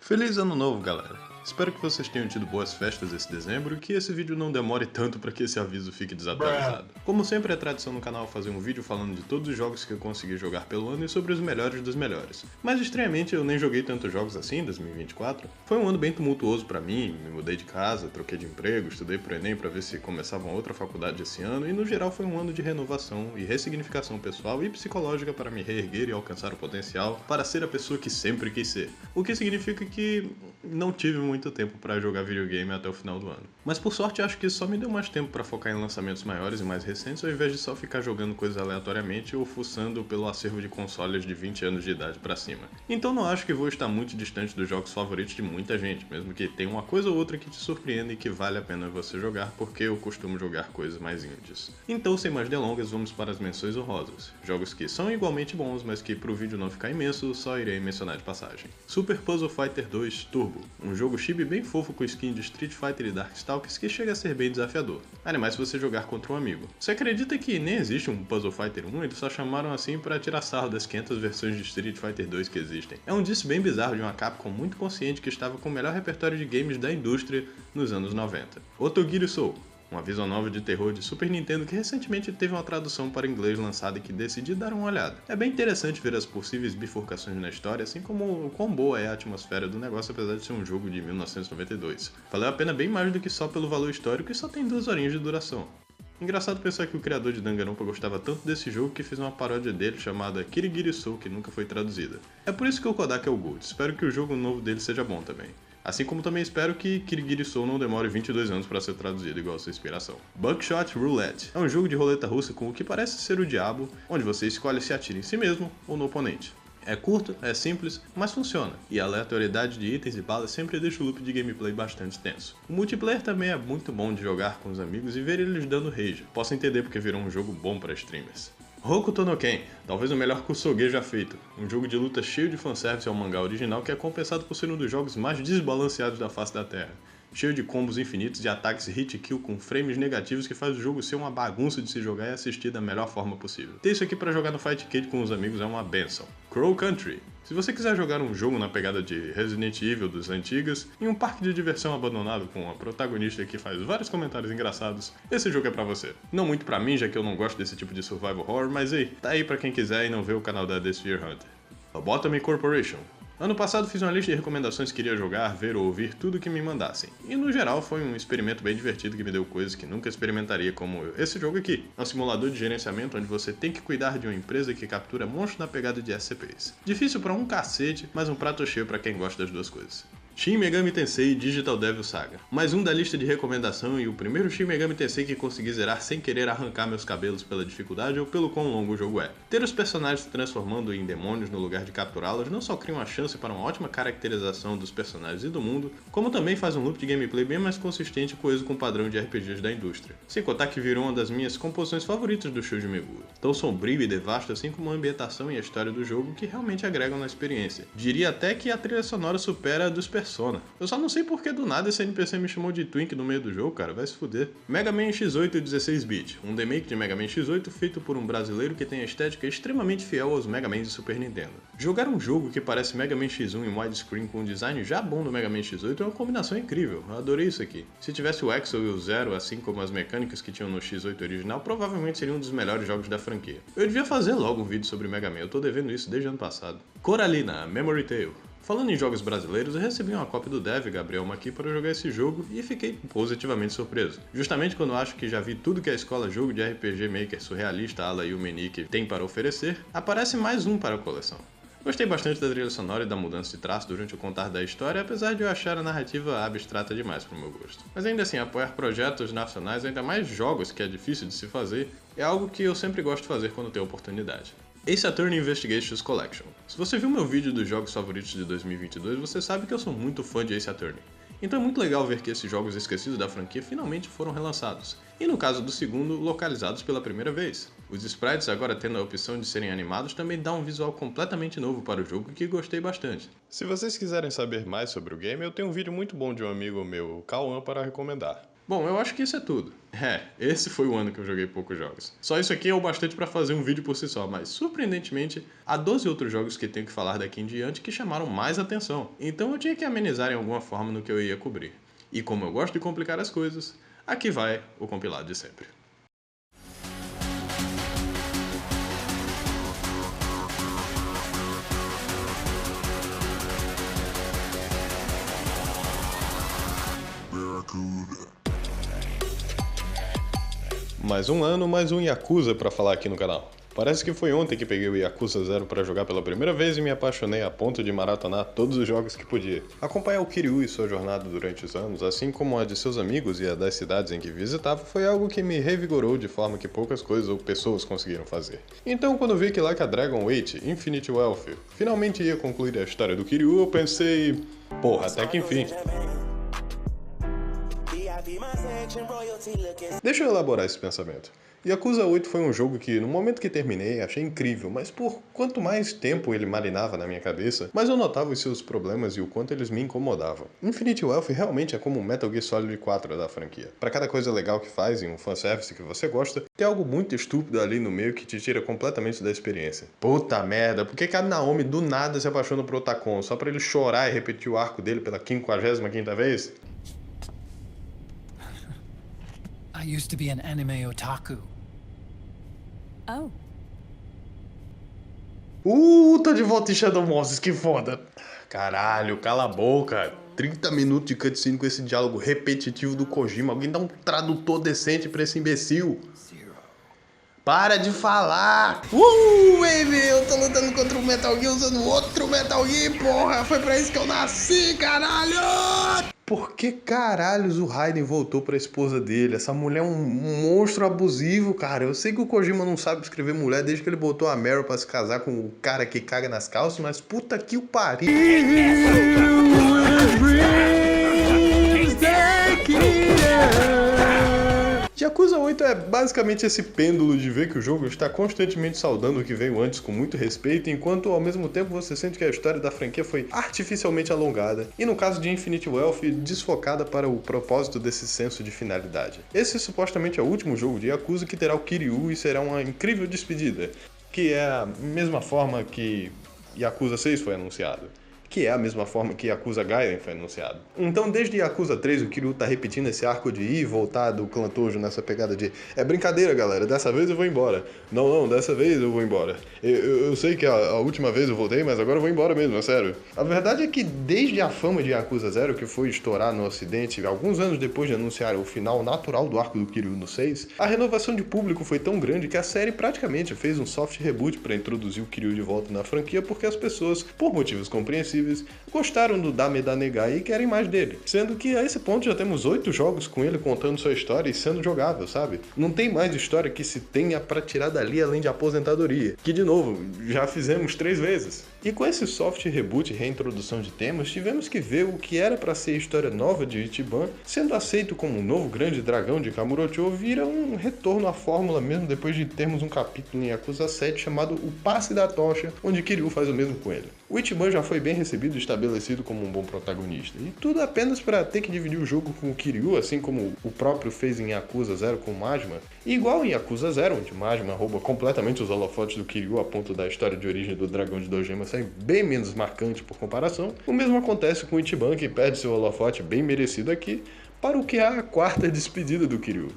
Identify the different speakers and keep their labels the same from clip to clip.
Speaker 1: Feliz Ano Novo, galera! Espero que vocês tenham tido boas festas esse dezembro e que esse vídeo não demore tanto para que esse aviso fique desatualizado. Como sempre é tradição no canal fazer um vídeo falando de todos os jogos que eu consegui jogar pelo ano e sobre os melhores dos melhores. Mas estranhamente eu nem joguei tantos jogos assim em 2024. Foi um ano bem tumultuoso para mim, me mudei de casa, troquei de emprego, estudei pro Enem para ver se começava uma outra faculdade esse ano e no geral foi um ano de renovação e ressignificação pessoal e psicológica para me reerguer e alcançar o potencial para ser a pessoa que sempre quis ser. O que significa que não tive muito tempo para jogar videogame até o final do ano. Mas por sorte acho que isso só me deu mais tempo para focar em lançamentos maiores e mais recentes ao invés de só ficar jogando coisas aleatoriamente ou fuçando pelo acervo de consoles de 20 anos de idade para cima. Então não acho que vou estar muito distante dos jogos favoritos de muita gente, mesmo que tenha uma coisa ou outra que te surpreenda e que vale a pena você jogar porque eu costumo jogar coisas mais indies. Então sem mais delongas vamos para as menções honrosas. Jogos que são igualmente bons, mas que pro vídeo não ficar imenso, só irei mencionar de passagem. Super Puzzle Fighter 2 Turbo, um jogo chibi bem fofo com skin de Street Fighter e Darkstalkers que chega a ser bem desafiador. Ainda se você jogar contra um amigo. Você acredita que nem existe um Puzzle Fighter 1? Eles só chamaram assim para tirar sarro das 500 versões de Street Fighter 2 que existem. É um disso bem bizarro de uma Capcom muito consciente que estava com o melhor repertório de games da indústria nos anos 90. Otogiri Soul, uma visual novel de terror de Super Nintendo que recentemente teve uma tradução para inglês lançada e que decidi dar uma olhada. É bem interessante ver as possíveis bifurcações na história, assim como o quão boa é a atmosfera do negócio apesar de ser um jogo de 1992. Valeu a pena bem mais do que só pelo valor histórico e só tem 2 horinhas de duração. Engraçado pensar que o criador de Danganronpa gostava tanto desse jogo que fez uma paródia dele chamada Kirigiri Soul que nunca foi traduzida. É por isso que o Kodak é o GOAT, espero que o jogo novo dele seja bom também. Assim como também espero que Kirigiri Soul não demore 22 anos para ser traduzido igual a sua inspiração. Buckshot Roulette é um jogo de roleta russa com o que parece ser o diabo, onde você escolhe se atira em si mesmo ou no oponente. É curto, é simples, mas funciona, e a aleatoriedade de itens e balas sempre deixa o loop de gameplay bastante tenso. O multiplayer também é muito bom de jogar com os amigos e ver eles dando rage, posso entender porque virou um jogo bom para streamers. Hokuto no Ken, talvez o melhor Kusoge já feito, um jogo de luta cheio de fanservice ao mangá original que é compensado por ser um dos jogos mais desbalanceados da face da Terra. Cheio de combos infinitos e ataques hit kill com frames negativos que faz o jogo ser uma bagunça de se jogar e assistir da melhor forma possível. Ter isso aqui para jogar no Fightcade com os amigos é uma benção. Crow Country. Se você quiser jogar um jogo na pegada de Resident Evil dos antigas, em um parque de diversão abandonado com uma protagonista que faz vários comentários engraçados, esse jogo é pra você. Não muito pra mim, já que eu não gosto desse tipo de survival horror, mas ei, tá aí pra quem quiser e não vê o canal da The Sphere Hunter. Lobotomy Corporation. Ano passado fiz uma lista de recomendações que iria jogar, ver ou ouvir tudo que me mandassem. E no geral foi um experimento bem divertido que me deu coisas que nunca experimentaria como esse jogo aqui. É um simulador de gerenciamento onde você tem que cuidar de uma empresa que captura monstros na pegada de SCPs. Difícil pra um cacete, mas um prato cheio pra quem gosta das duas coisas. Shin Megami Tensei Digital Devil Saga. Mais um da lista de recomendação e o primeiro Shin Megami Tensei que consegui zerar sem querer arrancar meus cabelos pela dificuldade ou pelo quão longo o jogo é. Ter os personagens se transformando em demônios no lugar de capturá-los não só cria uma chance para uma ótima caracterização dos personagens e do mundo, como também faz um loop de gameplay bem mais consistente e coeso com o padrão de RPGs da indústria. Sem contar que virou uma das minhas composições favoritas do Shuji Meguro. Tão sombrio e devasto assim como a ambientação e a história do jogo que realmente agregam na experiência. Diria até que a trilha sonora supera a dos Persona. Eu só não sei porque do nada esse NPC me chamou de Twink no meio do jogo, cara, vai se fuder. Mega Man X8 16-bit, um remake de Mega Man X8 feito por um brasileiro que tem a estética extremamente fiel aos Mega Man de Super Nintendo. Jogar um jogo que parece Mega Man X1 em widescreen com um design já bom do Mega Man X8 é uma combinação incrível, eu adorei isso aqui. Se tivesse o Exo e o Zero, assim como as mecânicas que tinham no X8 original, provavelmente seria um dos melhores jogos da franquia. Eu devia fazer logo um vídeo sobre Mega Man, eu tô devendo isso desde ano passado. Coralina, Memory Tale. Falando em jogos brasileiros, eu recebi uma cópia do Dev Gabriel Maqui para jogar esse jogo e fiquei positivamente surpreso. Justamente quando eu acho que já vi tudo que a escola jogo de RPG Maker surrealista ala Yume Nikki tem para oferecer, aparece mais um para a coleção. Gostei bastante da trilha sonora e da mudança de traço durante o contar da história, apesar de eu achar a narrativa abstrata demais para o meu gosto. Mas ainda assim, apoiar projetos nacionais, ainda mais jogos que é difícil de se fazer, é algo que eu sempre gosto de fazer quando tenho oportunidade. Ace Attorney Investigations Collection. Se você viu meu vídeo dos jogos favoritos de 2022, você sabe que eu sou muito fã de Ace Attorney. Então é muito legal ver que esses jogos esquecidos da franquia finalmente foram relançados, e no caso do segundo, localizados pela primeira vez. Os sprites agora tendo a opção de serem animados também dá um visual completamente novo para o jogo que gostei bastante. Se vocês quiserem saber mais sobre o game, eu tenho um vídeo muito bom de um amigo meu, Cauã, para recomendar. Bom, eu acho que isso é tudo. Esse foi o ano que eu joguei poucos jogos. Só isso aqui é o bastante pra fazer um vídeo por si só, mas surpreendentemente, há 12 outros jogos que tenho que falar daqui em diante que chamaram mais atenção. Então eu tinha que amenizar em alguma forma no que eu ia cobrir. E como eu gosto de complicar as coisas, aqui vai o compilado de sempre. Mais um ano, mais um Yakuza pra falar aqui no canal. Parece que foi ontem que peguei o Yakuza 0 pra jogar pela primeira vez e me apaixonei a ponto de maratonar todos os jogos que podia. Acompanhar o Kiryu e sua jornada durante os anos, assim como a de seus amigos e a das cidades em que visitava, foi algo que me revigorou de forma que poucas coisas ou pessoas conseguiram fazer. Então, quando vi que Like a Dragon Wait, Infinite Wealth, finalmente ia concluir a história do Kiryu, eu pensei... porra, até que enfim. Deixa eu elaborar esse pensamento. Yakuza 8 foi um jogo que, no momento que terminei, achei incrível, mas por quanto mais tempo ele marinava na minha cabeça, mais eu notava os seus problemas e o quanto eles me incomodavam. Infinite Wealth realmente é como um Metal Gear Solid 4 da franquia. Pra cada coisa legal que faz em um fanservice que você gosta, tem algo muito estúpido ali no meio que te tira completamente da experiência. Puta merda, por que a Naomi do nada se apaixona por Otacon, só pra ele chorar e repetir o arco dele pela 55ª vez?
Speaker 2: I used to be an anime otaku.
Speaker 3: Oh.
Speaker 1: Tô de volta em Shadow Moses, que foda. Caralho, cala a boca. 30 minutos de cutscene com esse diálogo repetitivo do Kojima. Alguém dá um tradutor decente pra esse imbecil. Para de falar! Baby, eu tô lutando contra o Metal Gear usando outro Metal Gear, porra! Foi pra isso que eu nasci, caralho! Por que caralhos o Raiden voltou pra esposa dele? Essa mulher é um monstro abusivo, cara. Eu sei que o Kojima não sabe escrever mulher desde que ele botou a Meryl pra se casar com o cara que caga nas calças, mas puta que o pariu! Yakuza 8 é basicamente esse pêndulo de ver que o jogo está constantemente saudando o que veio antes com muito respeito, enquanto ao mesmo tempo você sente que a história da franquia foi artificialmente alongada, e no caso de Infinite Wealth, desfocada para o propósito desse senso de finalidade. Esse supostamente é o último jogo de Yakuza que terá o Kiryu e será uma incrível despedida, que é a mesma forma que Yakuza 6 foi anunciado. Que é a mesma forma que Yakuza Gaiden foi anunciado. Então, desde Yakuza 3, o Kiryu tá repetindo esse arco de ir e voltar do clã Tojo nessa pegada de é brincadeira, galera, dessa vez eu vou embora. Não, dessa vez eu vou embora. Eu sei que a última vez eu voltei, mas agora eu vou embora mesmo, é sério. A verdade é que desde a fama de Yakuza 0, que foi estourar no ocidente, alguns anos depois de anunciar o final natural do arco do Kiryu no 6, a renovação de público foi tão grande que a série praticamente fez um soft reboot para introduzir o Kiryu de volta na franquia, porque as pessoas, por motivos compreensíveis, gostaram do Dame da Negai e querem mais dele. Sendo que a esse ponto já temos 8 jogos com ele contando sua história e sendo jogável, sabe? Não tem mais história que se tenha pra tirar dali além de aposentadoria, que de novo, já fizemos 3 vezes. E com esse soft reboot e reintrodução de temas, tivemos que ver o que era pra ser história nova de Ichiban, sendo aceito como um novo grande dragão de Kamurocho, vira um retorno à fórmula mesmo depois de termos um capítulo em Yakuza 7 chamado O Passe da Tocha, onde Kiryu faz o mesmo com ele. O Ichiban já foi bem recebido e estabelecido como um bom protagonista, e tudo apenas para ter que dividir o jogo com o Kiryu, assim como o próprio fez em Yakuza 0 com o Majima. E igual em Yakuza 0, onde Majima rouba completamente os holofotes do Kiryu a ponto da história de origem do dragão de Dojima ser bem menos marcante por comparação, o mesmo acontece com o Ichiban, que perde seu holofote bem merecido aqui, para o que é a 4ª despedida do Kiryu.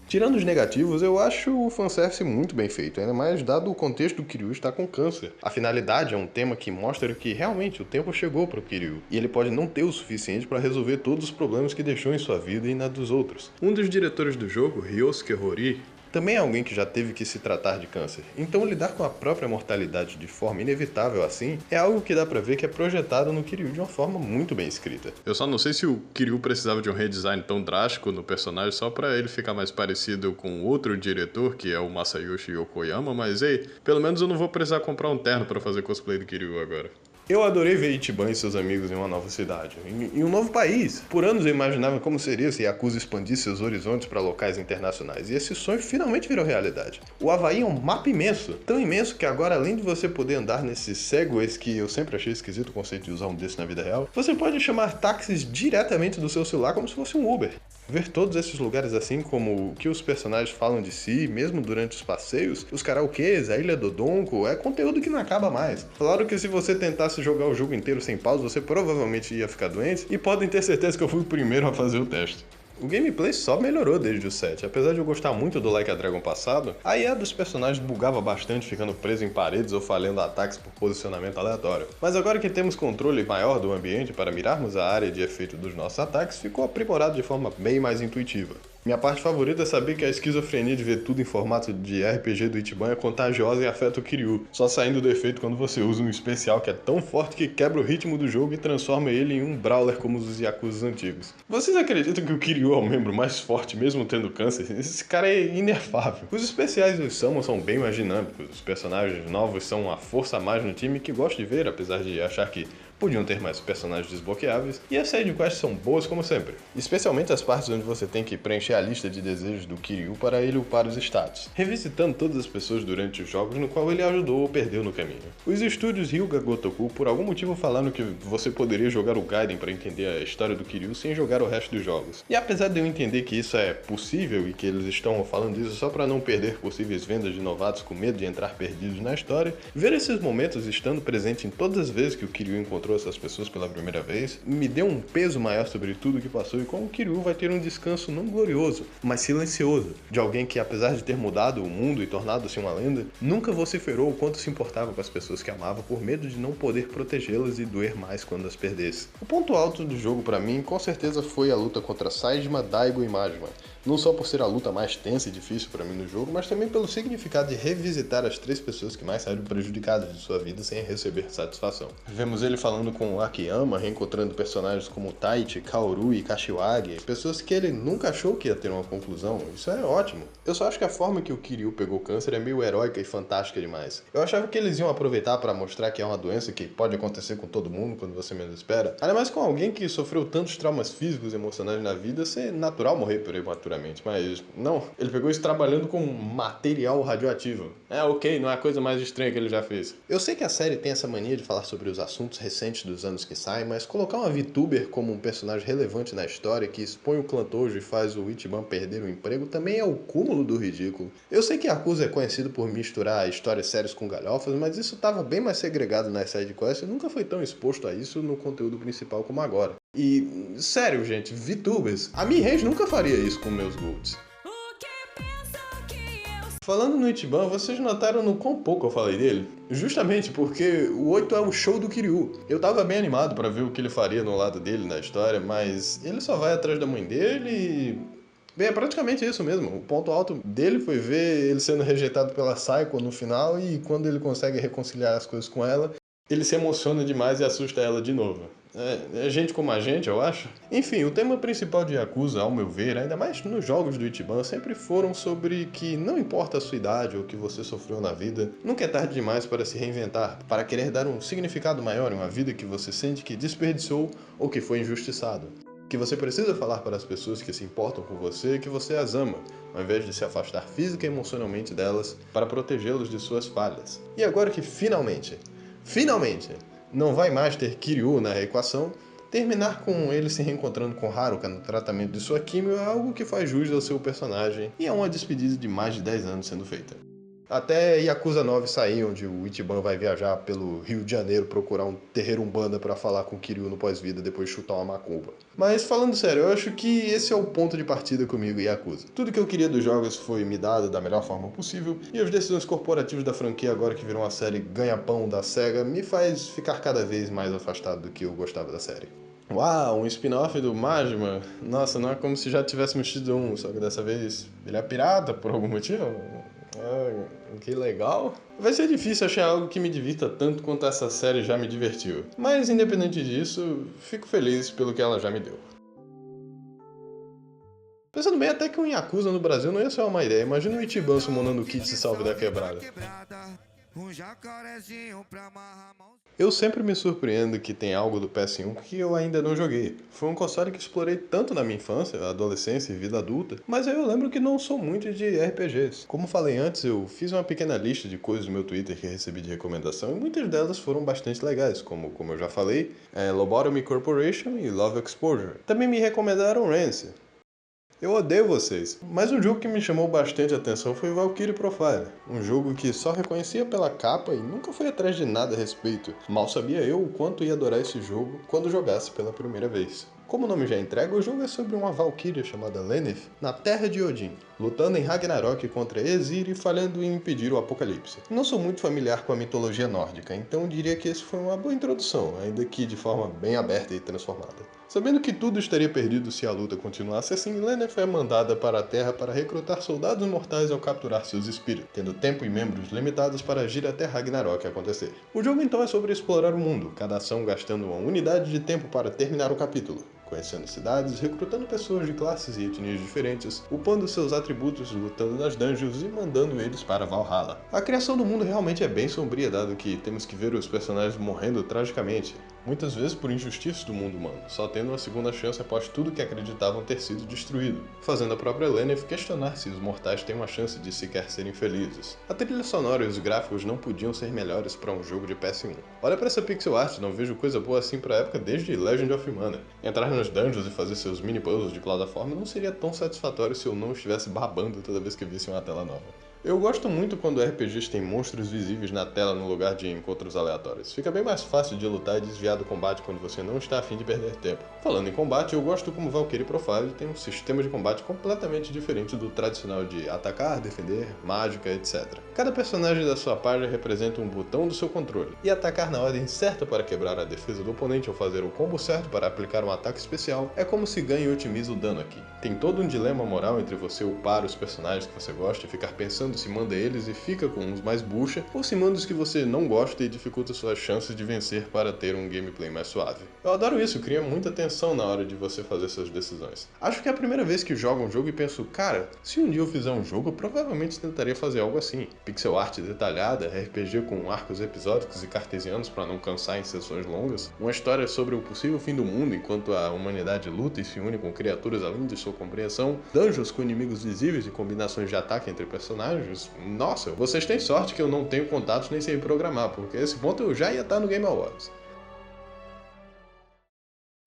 Speaker 1: Tirando os negativos, eu acho o fanservice muito bem feito, ainda mais dado o contexto do Kiryu estar com câncer. A finalidade é um tema que mostra que realmente o tempo chegou para o Kiryu, e ele pode não ter o suficiente para resolver todos os problemas que deixou em sua vida e na dos outros. Um dos diretores do jogo, Ryosuke Hori, também é alguém que já teve que se tratar de câncer, então lidar com a própria mortalidade de forma inevitável assim é algo que dá pra ver que é projetado no Kiryu de uma forma muito bem escrita. Eu só não sei se o Kiryu precisava de um redesign tão drástico no personagem só pra ele ficar mais parecido com outro diretor, que é o Masayoshi Yokoyama, mas ei, pelo menos eu não vou precisar comprar um terno pra fazer cosplay do Kiryu agora. Eu adorei ver Ichiban e seus amigos em uma nova cidade, em um novo país. Por anos eu imaginava como seria se Yakuza expandisse seus horizontes para locais internacionais, e esse sonho finalmente virou realidade. O Havaí é um mapa imenso, tão imenso que agora, além de você poder andar nesses segways, que eu sempre achei esquisito o conceito de usar um desse na vida real, você pode chamar táxis diretamente do seu celular como se fosse um Uber. Ver todos esses lugares assim como o que os personagens falam de si, mesmo durante os passeios, os karaokês, a Ilha do Donko, é conteúdo que não acaba mais. Claro que se você tentasse jogar o jogo inteiro sem pausa, você provavelmente ia ficar doente, e podem ter certeza que eu fui o primeiro a fazer o teste. O gameplay só melhorou desde o 7, apesar de eu gostar muito do Like a Dragon passado, a IA dos personagens bugava bastante ficando preso em paredes ou falhando ataques por posicionamento aleatório. Mas agora que temos controle maior do ambiente para mirarmos a área de efeito dos nossos ataques, ficou aprimorado de forma bem mais intuitiva. Minha parte favorita é saber que a esquizofrenia de ver tudo em formato de RPG do Ichiban é contagiosa e afeta o Kiryu, só saindo do efeito quando você usa um especial que é tão forte que quebra o ritmo do jogo e transforma ele em um brawler como os Yakuza antigos. Vocês acreditam que o Kiryu é o membro mais forte mesmo tendo câncer? Esse cara é inefável. Os especiais dos Summon são bem mais dinâmicos, os personagens novos são uma força a mais no time que gosto de ver, apesar de achar que podiam ter mais personagens desbloqueáveis, e as side quests são boas como sempre, especialmente as partes onde você tem que preencher a lista de desejos do Kiryu para ele upar os status, revisitando todas as pessoas durante os jogos no qual ele ajudou ou perdeu no caminho. Os estúdios Hyuga Gotoku por algum motivo falaram que você poderia jogar o Gaiden para entender a história do Kiryu sem jogar o resto dos jogos, e apesar de eu entender que isso é possível e que eles estão falando isso só para não perder possíveis vendas de novatos com medo de entrar perdidos na história, ver esses momentos estando presente em todas as vezes que o Kiryu encontrou essas pessoas pela primeira vez, me deu um peso maior sobre tudo que passou e como o Kiryu vai ter um descanso não glorioso, mas silencioso, de alguém que apesar de ter mudado o mundo e tornado-se uma lenda, nunca vociferou o quanto se importava com as pessoas que amava por medo de não poder protegê-las e doer mais quando as perdesse. O ponto alto do jogo pra mim com certeza foi a luta contra Saejima, Daigo e Majima, não só por ser a luta mais tensa e difícil pra mim no jogo, mas também pelo significado de revisitar as 3 pessoas que mais saíram prejudicadas de sua vida sem receber satisfação. Vemos ele falando com o Akiyama, reencontrando personagens como Taichi, Kaoru e Kashiwagi, pessoas que ele nunca achou que ia ter uma conclusão. Isso é ótimo. Eu só acho que a forma que o Kiryu pegou câncer é meio heróica e fantástica demais. Eu achava que eles iam aproveitar pra mostrar que é uma doença que pode acontecer com todo mundo quando você menos espera. Ainda mais com alguém que sofreu tantos traumas físicos e emocionais na vida, ser natural morrer prematuramente. Mas não, ele pegou isso trabalhando com material radioativo. É ok, não é a coisa mais estranha que ele já fez. Eu sei que a série tem essa mania de falar sobre os assuntos recentes dos anos que saem, mas colocar uma VTuber como um personagem relevante na história que expõe o clã Tojo e faz o Ichiban perder o emprego também é o cúmulo do ridículo. Eu sei que Yakuza é conhecido por misturar histórias sérias com galhofas, mas isso estava bem mais segregado nas sidequests e nunca foi tão exposto a isso no conteúdo principal como agora. E, sério gente, VTubers, a Mi-Rage nunca faria isso com meus golds. Falando no Ichiban, vocês notaram no quão pouco eu falei dele? Justamente porque o 8 é o show do Kiryu. Eu tava bem animado pra ver o que ele faria no lado dele na história, mas ele só vai atrás da mãe dele e... Bem, é praticamente isso mesmo. O ponto alto dele foi ver ele sendo rejeitado pela Saiko no final e quando ele consegue reconciliar as coisas com ela, ele se emociona demais e assusta ela de novo. É gente como a gente, eu acho. Enfim, o tema principal de Yakuza, ao meu ver, ainda mais nos jogos do Ichiban, sempre foram sobre que não importa a sua idade ou o que você sofreu na vida, nunca é tarde demais para se reinventar, para querer dar um significado maior em uma vida que você sente que desperdiçou ou que foi injustiçado. Que você precisa falar para as pessoas que se importam com você que você as ama, ao invés de se afastar física e emocionalmente delas para protegê-los de suas falhas. E agora que finalmente, não vai mais ter Kiryu na equação, terminar com ele se reencontrando com Haruka no tratamento de sua quimio é algo que faz jus ao seu personagem e é uma despedida de mais de 10 anos sendo feita. Até Yakuza 9 sair, onde o Ichiban vai viajar pelo Rio de Janeiro procurar um terreiro umbanda pra falar com o Kiryu no pós-vida depois de chutar uma macumba. Mas falando sério, eu acho que esse é o ponto de partida comigo e Yakuza. Tudo que eu queria dos jogos foi me dado da melhor forma possível, e as decisões corporativas da franquia agora que virou uma série ganha-pão da SEGA me faz ficar cada vez mais afastado do que eu gostava da série. Uau, um spin-off do Majima? Nossa, não é como se já tivéssemos tido um, só que dessa vez ele é pirata por algum motivo? Que legal. Vai ser difícil achar algo que me divirta tanto quanto essa série já me divertiu. Mas independente disso, fico feliz pelo que ela já me deu. Pensando bem, até que um Yakuza no Brasil não ia ser uma má ideia. Imagina o Ichiban summonando o Kid se salve da quebrada. Eu sempre me surpreendo que tem algo do PS1 que eu ainda não joguei. Foi um console que explorei tanto na minha infância, adolescência e vida adulta, mas eu lembro que não sou muito de RPGs. Como falei antes, eu fiz uma pequena lista de coisas no meu Twitter que recebi de recomendação e muitas delas foram bastante legais, como eu já falei, Lobotomy Corporation e Love Exposure. Também me recomendaram Rance. Eu odeio vocês, mas um jogo que me chamou bastante atenção foi Valkyrie Profile, um jogo que só reconhecia pela capa e nunca fui atrás de nada a respeito. Mal sabia eu o quanto ia adorar esse jogo quando jogasse pela primeira vez. Como o nome já entrega, o jogo é sobre uma Valkyria chamada Lenneth na Terra de Odin, lutando em Ragnarok contra Aesir e falhando em impedir o apocalipse. Não sou muito familiar com a mitologia nórdica, então diria que esse foi uma boa introdução, ainda que de forma bem aberta e transformada. Sabendo que tudo estaria perdido se a luta continuasse assim, Lenneth é mandada para a Terra para recrutar soldados mortais ao capturar seus espíritos, tendo tempo e membros limitados para agir até Ragnarok acontecer. O jogo então é sobre explorar o mundo, cada ação gastando uma unidade de tempo para terminar o capítulo, conhecendo cidades, recrutando pessoas de classes e etnias diferentes, upando seus atributos, lutando nas dungeons e mandando eles para Valhalla. A criação do mundo realmente é bem sombria, dado que temos que ver os personagens morrendo tragicamente, muitas vezes por injustiças do mundo humano, só tendo uma segunda chance após tudo que acreditavam ter sido destruído, fazendo a própria Lenneth questionar se os mortais têm uma chance de sequer serem felizes. A trilha sonora e os gráficos não podiam ser melhores para um jogo de PS1. Olha para essa pixel art, não vejo coisa boa assim para a época desde Legend of Mana. Entrar nas dungeons e fazer seus mini puzzles de plataforma não seria tão satisfatório se eu não estivesse babando toda vez que visse uma tela nova. Eu gosto muito quando RPGs têm monstros visíveis na tela no lugar de encontros aleatórios. Fica bem mais fácil de lutar e desviar do combate quando você não está a fim de perder tempo. Falando em combate, eu gosto como Valkyrie Profile tem um sistema de combate completamente diferente do tradicional de atacar, defender, mágica, etc. Cada personagem da sua página representa um botão do seu controle, e atacar na ordem certa para quebrar a defesa do oponente ou fazer o combo certo para aplicar um ataque especial é como se ganha e otimiza o dano aqui. Tem todo um dilema moral entre você upar os personagens que você gosta e ficar pensando se manda eles e fica com uns mais bucha, ou se manda os que você não gosta e dificulta suas chances de vencer para ter um gameplay mais suave. Eu adoro isso, cria muita tensão na hora de você fazer suas decisões. Acho que é a primeira vez que jogo um jogo e penso, cara, se um dia eu fizer um jogo, eu provavelmente tentaria fazer algo assim. Pixel art detalhada, RPG com arcos episódicos e cartesianos para não cansar em sessões longas, uma história sobre o possível fim do mundo enquanto a humanidade luta e se une com criaturas além de sua compreensão, dungeons com inimigos visíveis e combinações de ataque entre personagens. Nossa, vocês têm sorte que eu não tenho contatos nem sei programar, porque esse ponto eu já ia estar no Game Awards.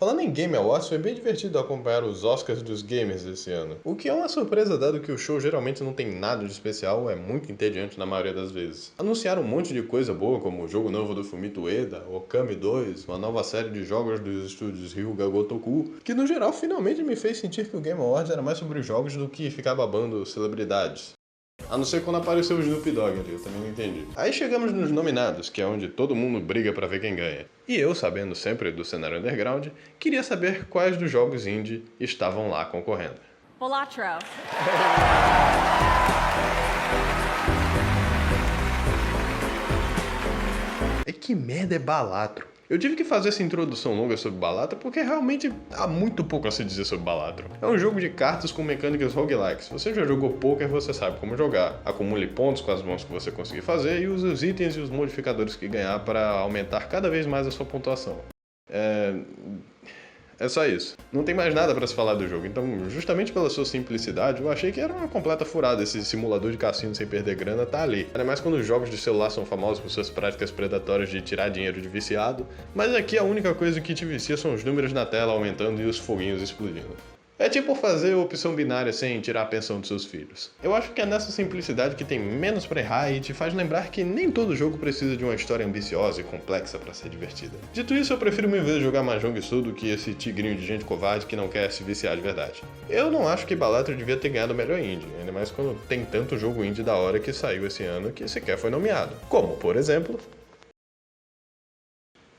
Speaker 1: Falando em Game Awards, foi bem divertido acompanhar os Oscars dos gamers esse ano. O que é uma surpresa dado que o show geralmente não tem nada de especial, é muito entediante na maioria das vezes. Anunciaram um monte de coisa boa, como o jogo novo do Fumito Ueda, Okami 2, uma nova série de jogos dos estúdios Ryuga Gotoku, que no geral finalmente me fez sentir que o Game Awards era mais sobre jogos do que ficar babando celebridades. A não ser quando apareceu o Snoop Dogg ali, eu também não entendi. Aí chegamos nos nominados, que é onde todo mundo briga pra ver quem ganha. E eu, sabendo sempre do cenário underground, queria saber quais dos jogos indie estavam lá concorrendo.
Speaker 3: Balatro.
Speaker 1: E que merda é Balatro? Eu tive que fazer essa introdução longa sobre Balatro porque realmente há muito pouco a se dizer sobre Balatro. É um jogo de cartas com mecânicas roguelikes. Se você já jogou poker, você sabe como jogar. Acumule pontos com as mãos que você conseguir fazer e use os itens e os modificadores que ganhar para aumentar cada vez mais a sua pontuação. É só isso. Não tem mais nada pra se falar do jogo, então justamente pela sua simplicidade, eu achei que era uma completa furada esse simulador de cassino sem perder grana tá ali. Ainda mais quando os jogos de celular são famosos por suas práticas predatórias de tirar dinheiro de viciado, mas aqui a única coisa que te vicia são os números na tela aumentando e os foguinhos explodindo. É tipo fazer opção binária sem tirar a pensão dos seus filhos. Eu acho que é nessa simplicidade que tem menos pra errar e te faz lembrar que nem todo jogo precisa de uma história ambiciosa e complexa pra ser divertida. Dito isso, eu prefiro mil vezes jogar Mahjong Sul do que esse tigrinho de gente covarde que não quer se viciar de verdade. Eu não acho que Balatro devia ter ganhado o melhor indie, ainda mais quando tem tanto jogo indie da hora que saiu esse ano que sequer foi nomeado. Como, por exemplo...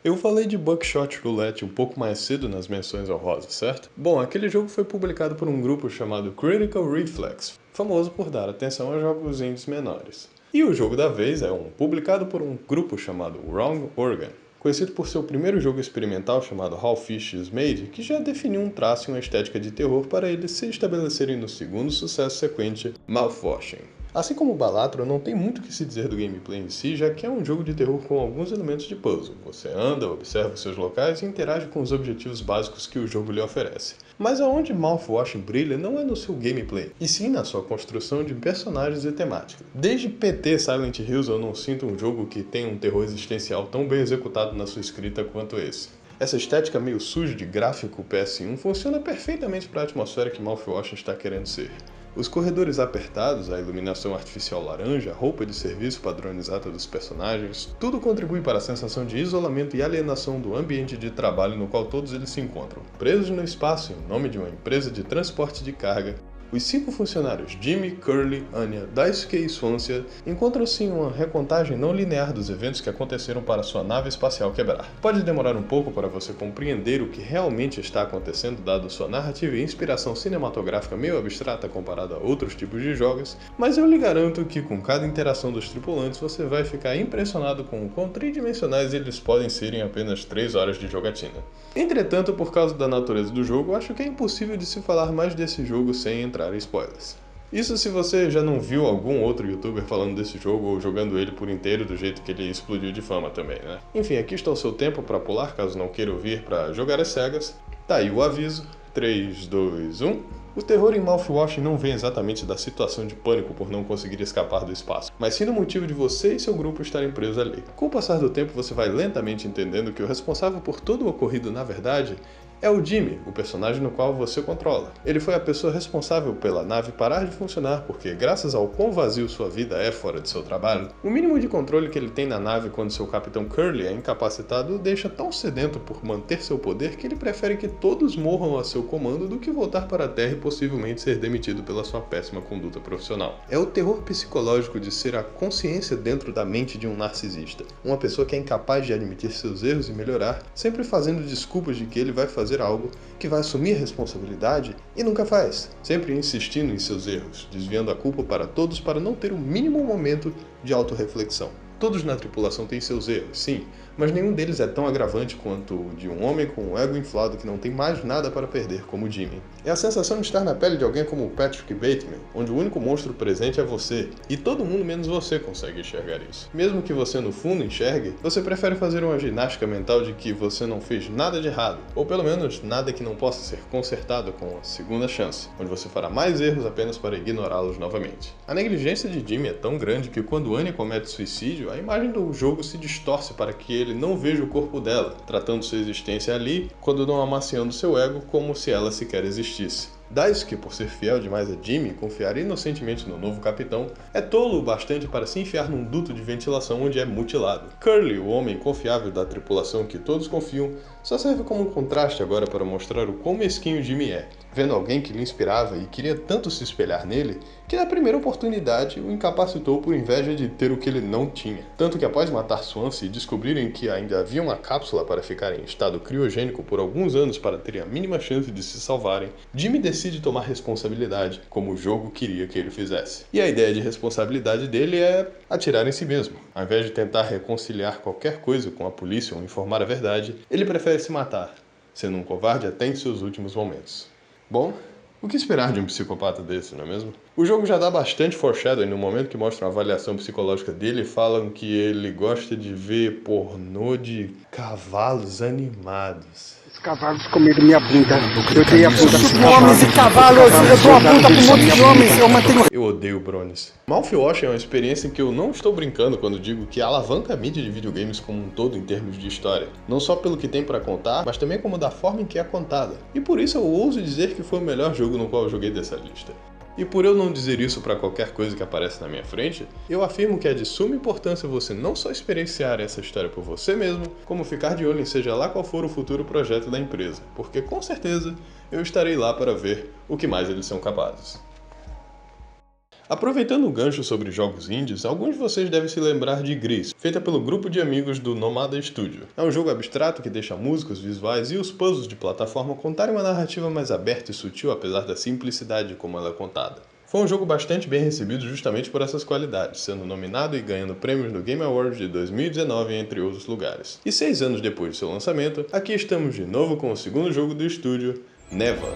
Speaker 1: Eu falei de Buckshot Roulette um pouco mais cedo nas menções honrosas, certo? Bom, aquele jogo foi publicado por um grupo chamado Critical Reflex, famoso por dar atenção a jogos indies menores. E o jogo da vez é publicado por um grupo chamado Wrong Organ, conhecido por seu primeiro jogo experimental chamado How Fish is Made, que já definiu um traço e uma estética de terror para eles se estabelecerem no segundo sucesso sequente, Mouthwashing. Assim como o Balatro, não tem muito o que se dizer do gameplay em si, já que é um jogo de terror com alguns elementos de puzzle. Você anda, observa os seus locais e interage com os objetivos básicos que o jogo lhe oferece. Mas aonde Mouthwashing brilha não é no seu gameplay, e sim na sua construção de personagens e temática. Desde PT Silent Hills eu não sinto um jogo que tenha um terror existencial tão bem executado na sua escrita quanto esse. Essa estética meio suja de gráfico PS1 funciona perfeitamente para a atmosfera que Mouth Washington está querendo ser. Os corredores apertados, a iluminação artificial laranja, a roupa de serviço padronizada dos personagens, tudo contribui para a sensação de isolamento e alienação do ambiente de trabalho no qual todos eles se encontram. Presos no espaço em nome de uma empresa de transporte de carga, os 5 funcionários Jimmy, Curly, Anya, Daisuke e Swansea encontram-se em uma recontagem não linear dos eventos que aconteceram para sua nave espacial quebrar. Pode demorar um pouco para você compreender o que realmente está acontecendo dado sua narrativa e inspiração cinematográfica meio abstrata comparada a outros tipos de jogos, mas eu lhe garanto que com cada interação dos tripulantes você vai ficar impressionado com o quão tridimensionais eles podem ser em apenas 3 horas de jogatina. Entretanto, por causa da natureza do jogo, acho que é impossível de se falar mais desse jogo sem entrar em spoilers. Isso se você já não viu algum outro youtuber falando desse jogo ou jogando ele por inteiro do jeito que ele explodiu de fama também, né? Enfim, aqui está o seu tempo para pular, caso não queira ouvir para jogar às cegas. Tá aí o aviso. 3, 2, 1... O terror em Mouth Washington não vem exatamente da situação de pânico por não conseguir escapar do espaço, mas sim do motivo de você e seu grupo estarem presos ali. Com o passar do tempo, você vai lentamente entendendo que o responsável por todo o ocorrido, na verdade, é o Jimmy, o personagem no qual você controla. Ele foi a pessoa responsável pela nave parar de funcionar porque, graças ao quão vazio sua vida é fora de seu trabalho, o mínimo de controle que ele tem na nave quando seu capitão Curly é incapacitado o deixa tão sedento por manter seu poder que ele prefere que todos morram a seu comando do que voltar para a Terra e possivelmente ser demitido pela sua péssima conduta profissional. É o terror psicológico de ser a consciência dentro da mente de um narcisista. Uma pessoa que é incapaz de admitir seus erros e melhorar, sempre fazendo desculpas de que ele vai fazer algo, que vai assumir a responsabilidade e nunca faz, sempre insistindo em seus erros, desviando a culpa para todos para não ter o mínimo momento de autorreflexão. Todos na tripulação têm seus erros, sim, mas nenhum deles é tão agravante quanto o de um homem com um ego inflado que não tem mais nada para perder, como Jimmy. É a sensação de estar na pele de alguém como Patrick Bateman, onde o único monstro presente é você, e todo mundo menos você consegue enxergar isso. Mesmo que você no fundo enxergue, você prefere fazer uma ginástica mental de que você não fez nada de errado, ou pelo menos nada que não possa ser consertado com a segunda chance, onde você fará mais erros apenas para ignorá-los novamente. A negligência de Jimmy é tão grande que quando Anya comete suicídio, a imagem do jogo se distorce para que ele não veja o corpo dela, tratando sua existência ali, quando não amaciando seu ego como se ela sequer existisse. Daisuke, por ser fiel demais a Jimmy e confiar inocentemente no novo capitão, é tolo o bastante para se enfiar num duto de ventilação onde é mutilado. Curly, o homem confiável da tripulação que todos confiam, só serve como um contraste agora para mostrar o quão mesquinho Jimmy é, vendo alguém que lhe inspirava e queria tanto se espelhar nele, que na primeira oportunidade o incapacitou por inveja de ter o que ele não tinha. Tanto que após matar Swansea e descobrirem que ainda havia uma cápsula para ficar em estado criogênico por alguns anos para terem a mínima chance de se salvarem, Jimmy decide tomar responsabilidade, como o jogo queria que ele fizesse. E a ideia de responsabilidade dele é atirar em si mesmo. Ao invés de tentar reconciliar qualquer coisa com a polícia ou informar a verdade, ele prefere se matar, sendo um covarde até em seus últimos momentos. Bom, o que esperar de um psicopata desse, não é mesmo? O jogo já dá bastante foreshadowing no momento que mostra a avaliação psicológica dele e falam que ele gosta de ver pornô de cavalos animados.
Speaker 4: Os cavalos comeram minha bunda. Eu dei a bunda pros
Speaker 5: Homens e cavalos, eu dou a bunda pra um monte de homens, eu mantenho...
Speaker 1: Eu odeio Brones. Mouth Washington é uma experiência em que eu não estou brincando quando digo que alavanca a mídia de videogames como um todo em termos de história. Não só pelo que tem para contar, mas também como da forma em que é contada. E por isso eu ouso dizer que foi o melhor jogo no qual eu joguei dessa lista. E por eu não dizer isso para qualquer coisa que aparece na minha frente, eu afirmo que é de suma importância você não só experienciar essa história por você mesmo, como ficar de olho em seja lá qual for o futuro projeto da empresa, porque com certeza eu estarei lá para ver o que mais eles são capazes. Aproveitando o gancho sobre jogos indies, alguns de vocês devem se lembrar de Gris, feita pelo grupo de amigos do Nomada Studio. É um jogo abstrato que deixa músicas, visuais e os puzzles de plataforma contarem uma narrativa mais aberta e sutil apesar da simplicidade como ela é contada. Foi um jogo bastante bem recebido justamente por essas qualidades, sendo nominado e ganhando prêmios no Game Awards de 2019 entre outros lugares. E 6 anos depois de seu lançamento, aqui estamos de novo com o segundo jogo do estúdio, Neva.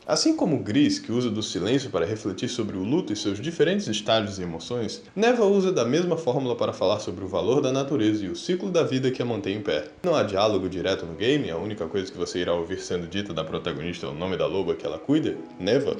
Speaker 1: Assim como Gris, que usa do silêncio para refletir sobre o luto e seus diferentes estágios e emoções, Neva usa da mesma fórmula para falar sobre o valor da natureza e o ciclo da vida que a mantém em pé. Não há diálogo direto no game, a única coisa que você irá ouvir sendo dita da protagonista é o nome da loba que ela cuida, Neva.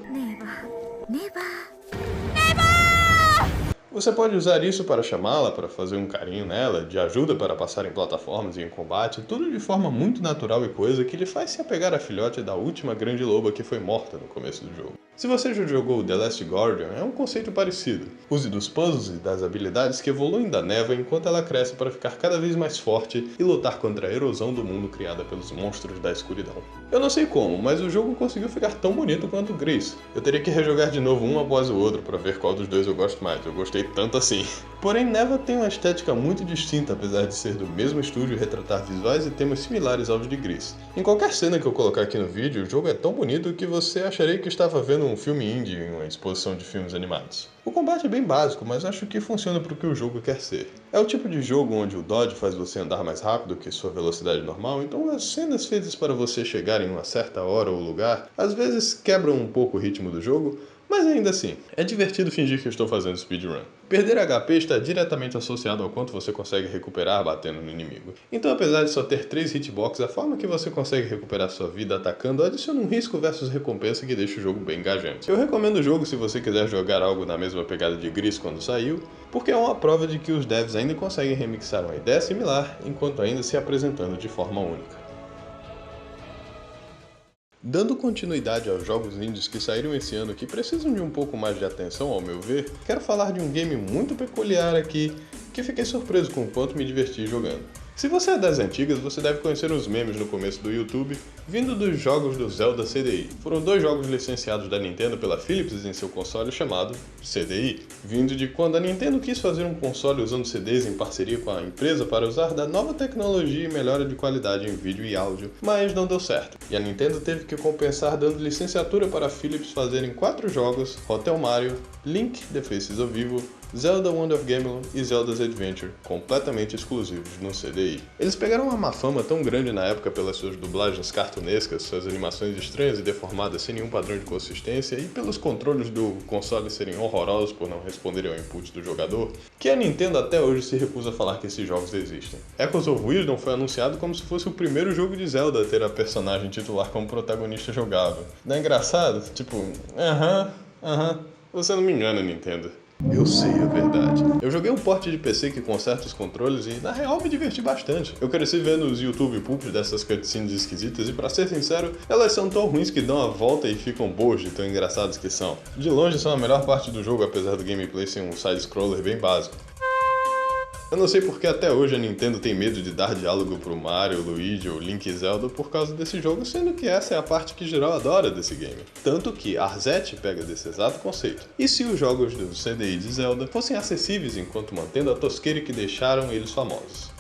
Speaker 1: Você pode usar isso para chamá-la, para fazer um carinho nela, de ajuda para passar em plataformas e em combate, tudo de forma muito natural e coesa que lhe faz se apegar à filhote da última grande loba que foi morta no começo do jogo. Se você já jogou The Last Guardian, é um conceito parecido. Use dos puzzles e das habilidades que evoluem da Neva enquanto ela cresce para ficar cada vez mais forte e lutar contra a erosão do mundo criada pelos monstros da escuridão. Eu não sei como, mas o jogo conseguiu ficar tão bonito quanto Gris. Eu teria que rejogar de novo um após o outro para ver qual dos dois eu gosto mais, eu gostei tanto assim. Porém, Neva tem uma estética muito distinta, apesar de ser do mesmo estúdio e retratar visuais e temas similares aos de Gris. Em qualquer cena que eu colocar aqui no vídeo, o jogo é tão bonito que você acharia que estava vendo um filme indie em uma exposição de filmes animados. O combate é bem básico, mas acho que funciona para o que o jogo quer ser. É o tipo de jogo onde o dodge faz você andar mais rápido que sua velocidade normal, então as cenas feitas para você chegar em uma certa hora ou lugar, às vezes quebram um pouco o ritmo do jogo, mas ainda assim, é divertido fingir que eu estou fazendo speedrun. Perder HP está diretamente associado ao quanto você consegue recuperar batendo no inimigo. Então, apesar de só ter 3 hitbox, a forma que você consegue recuperar sua vida atacando adiciona um risco versus recompensa que deixa o jogo bem engajante. Eu recomendo o jogo se você quiser jogar algo na mesma pegada de Gris quando saiu, porque é uma prova de que os devs ainda conseguem remixar uma ideia similar, enquanto ainda se apresentando de forma única. Dando continuidade aos jogos indies que saíram esse ano que precisam de um pouco mais de atenção, ao meu ver, quero falar de um game muito peculiar aqui, que fiquei surpreso com o quanto me diverti jogando. Se você é das antigas, você deve conhecer os memes no começo do YouTube, vindo dos jogos do Zelda CDI. Foram 2 jogos licenciados da Nintendo pela Philips em seu console chamado CDI, vindo de quando a Nintendo quis fazer um console usando CDs em parceria com a empresa para usar da nova tecnologia e melhora de qualidade em vídeo e áudio, mas não deu certo. E a Nintendo teve que compensar dando licenciatura para a Philips fazerem 4 jogos, Hotel Mario, Link The Faces of Evil, Zelda Wand of Gamelon e Zelda's Adventure, completamente exclusivos no CDI. Eles pegaram uma má fama tão grande na época pelas suas dublagens cartunescas, suas animações estranhas e deformadas sem nenhum padrão de consistência e pelos controles do console serem horrorosos por não responderem ao input do jogador, que a Nintendo até hoje se recusa a falar que esses jogos existem. Echoes of Wisdom foi anunciado como se fosse o primeiro jogo de Zelda a ter a personagem titular como protagonista jogável. Não é engraçado? Tipo, você não me engana, Nintendo. Eu sei a verdade. Eu joguei um port de PC que conserta os controles e, na real, me diverti bastante. Eu cresci vendo os YouTube poops dessas cutscenes esquisitas e, pra ser sincero, elas são tão ruins que dão a volta e ficam boas de tão engraçadas que são. De longe são a melhor parte do jogo, apesar do gameplay ser um side-scroller bem básico. Eu não sei porque até hoje a Nintendo tem medo de dar diálogo pro Mario, Luigi ou Link e Zelda por causa desse jogo, sendo que essa é a parte que geral adora desse game. Tanto que Arzette pega desse exato conceito. E se os jogos do CDI de Zelda fossem acessíveis enquanto mantendo a tosqueira que deixaram eles famosos?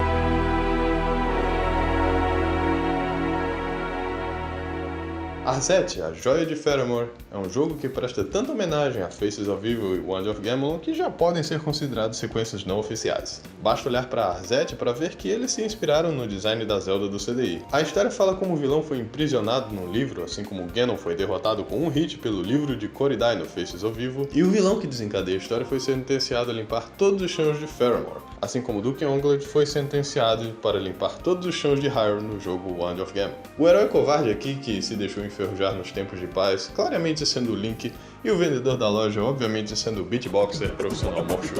Speaker 1: Arzette, a Joia de Faramore, é um jogo que presta tanta homenagem a Faces of Evil e Wand of Gamelon que já podem ser considerados sequências não oficiais. Basta olhar para Arzette para ver que eles se inspiraram no design da Zelda do CDI. A história fala como o vilão foi aprisionado num livro, assim como Ganon foi derrotado com um hit pelo livro de Koridai no Faces of Evil, e o vilão que desencadeia a história foi sentenciado a limpar todos os chãos de Faramore, assim como Duke Onglet foi sentenciado para limpar todos os chãos de Hyrule no jogo Wand of Gamelon. O herói covarde aqui, que se deixou enferrujar nos tempos de paz, claramente sendo o Link, e o vendedor da loja, obviamente, sendo o beatboxer profissional Morshu.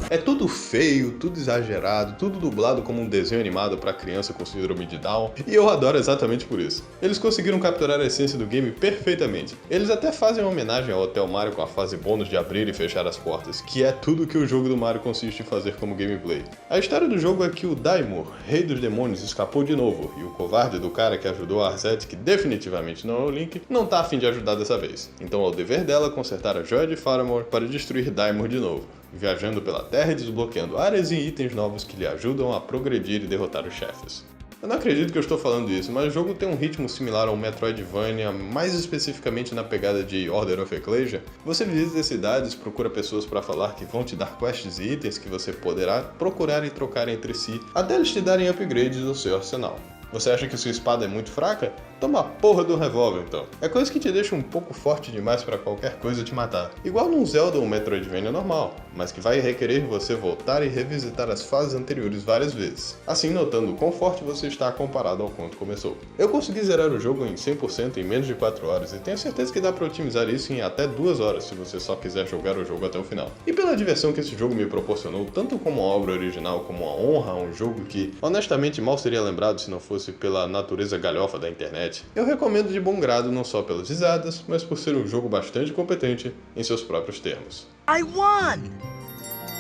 Speaker 1: É tudo feio, tudo exagerado, tudo dublado como um desenho animado para criança com síndrome de Down, e eu adoro exatamente por isso. Eles conseguiram capturar a essência do game perfeitamente. Eles até fazem uma homenagem ao Hotel Mario com a fase bônus de abrir e fechar as portas, que é tudo que o jogo do Mario consiste em fazer como gameplay. A história do jogo é que o Daimur, rei dos demônios, escapou de novo, e o covarde do cara que ajudou a Arzette, que definitivamente não é o Link, não tá a fim de ajudar dessa vez. Então é o dever dela consertar a Joia de Faramore para destruir Daimur de novo, viajando pela Terra e desbloqueando áreas e itens novos que lhe ajudam a progredir e derrotar os chefes. Eu não acredito que eu estou falando isso, mas o jogo tem um ritmo similar ao Metroidvania, mais especificamente na pegada de Order of Ecclesia. Você visita cidades, procura pessoas para falar que vão te dar quests e itens que você poderá procurar e trocar entre si, até eles te darem upgrades no seu arsenal. Você acha que sua espada é muito fraca? Toma a porra do revólver então. É coisa que te deixa um pouco forte demais pra qualquer coisa te matar. Igual num Zelda ou Metroidvania normal, mas que vai requerer você voltar e revisitar as fases anteriores várias vezes, assim notando o quão forte você está comparado ao quanto começou. Eu consegui zerar o jogo em 100% em menos de 4 horas e tenho certeza que dá pra otimizar isso em até 2 horas se você só quiser jogar o jogo até o final. E pela diversão que esse jogo me proporcionou, tanto como a obra original como a honra a um jogo que honestamente mal seria lembrado se não fosse pela natureza galhofa da internet, eu recomendo de bom grado não só pelas risadas, mas por ser um jogo bastante competente em seus próprios termos.
Speaker 6: I won!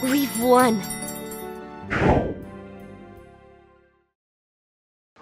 Speaker 6: We've won!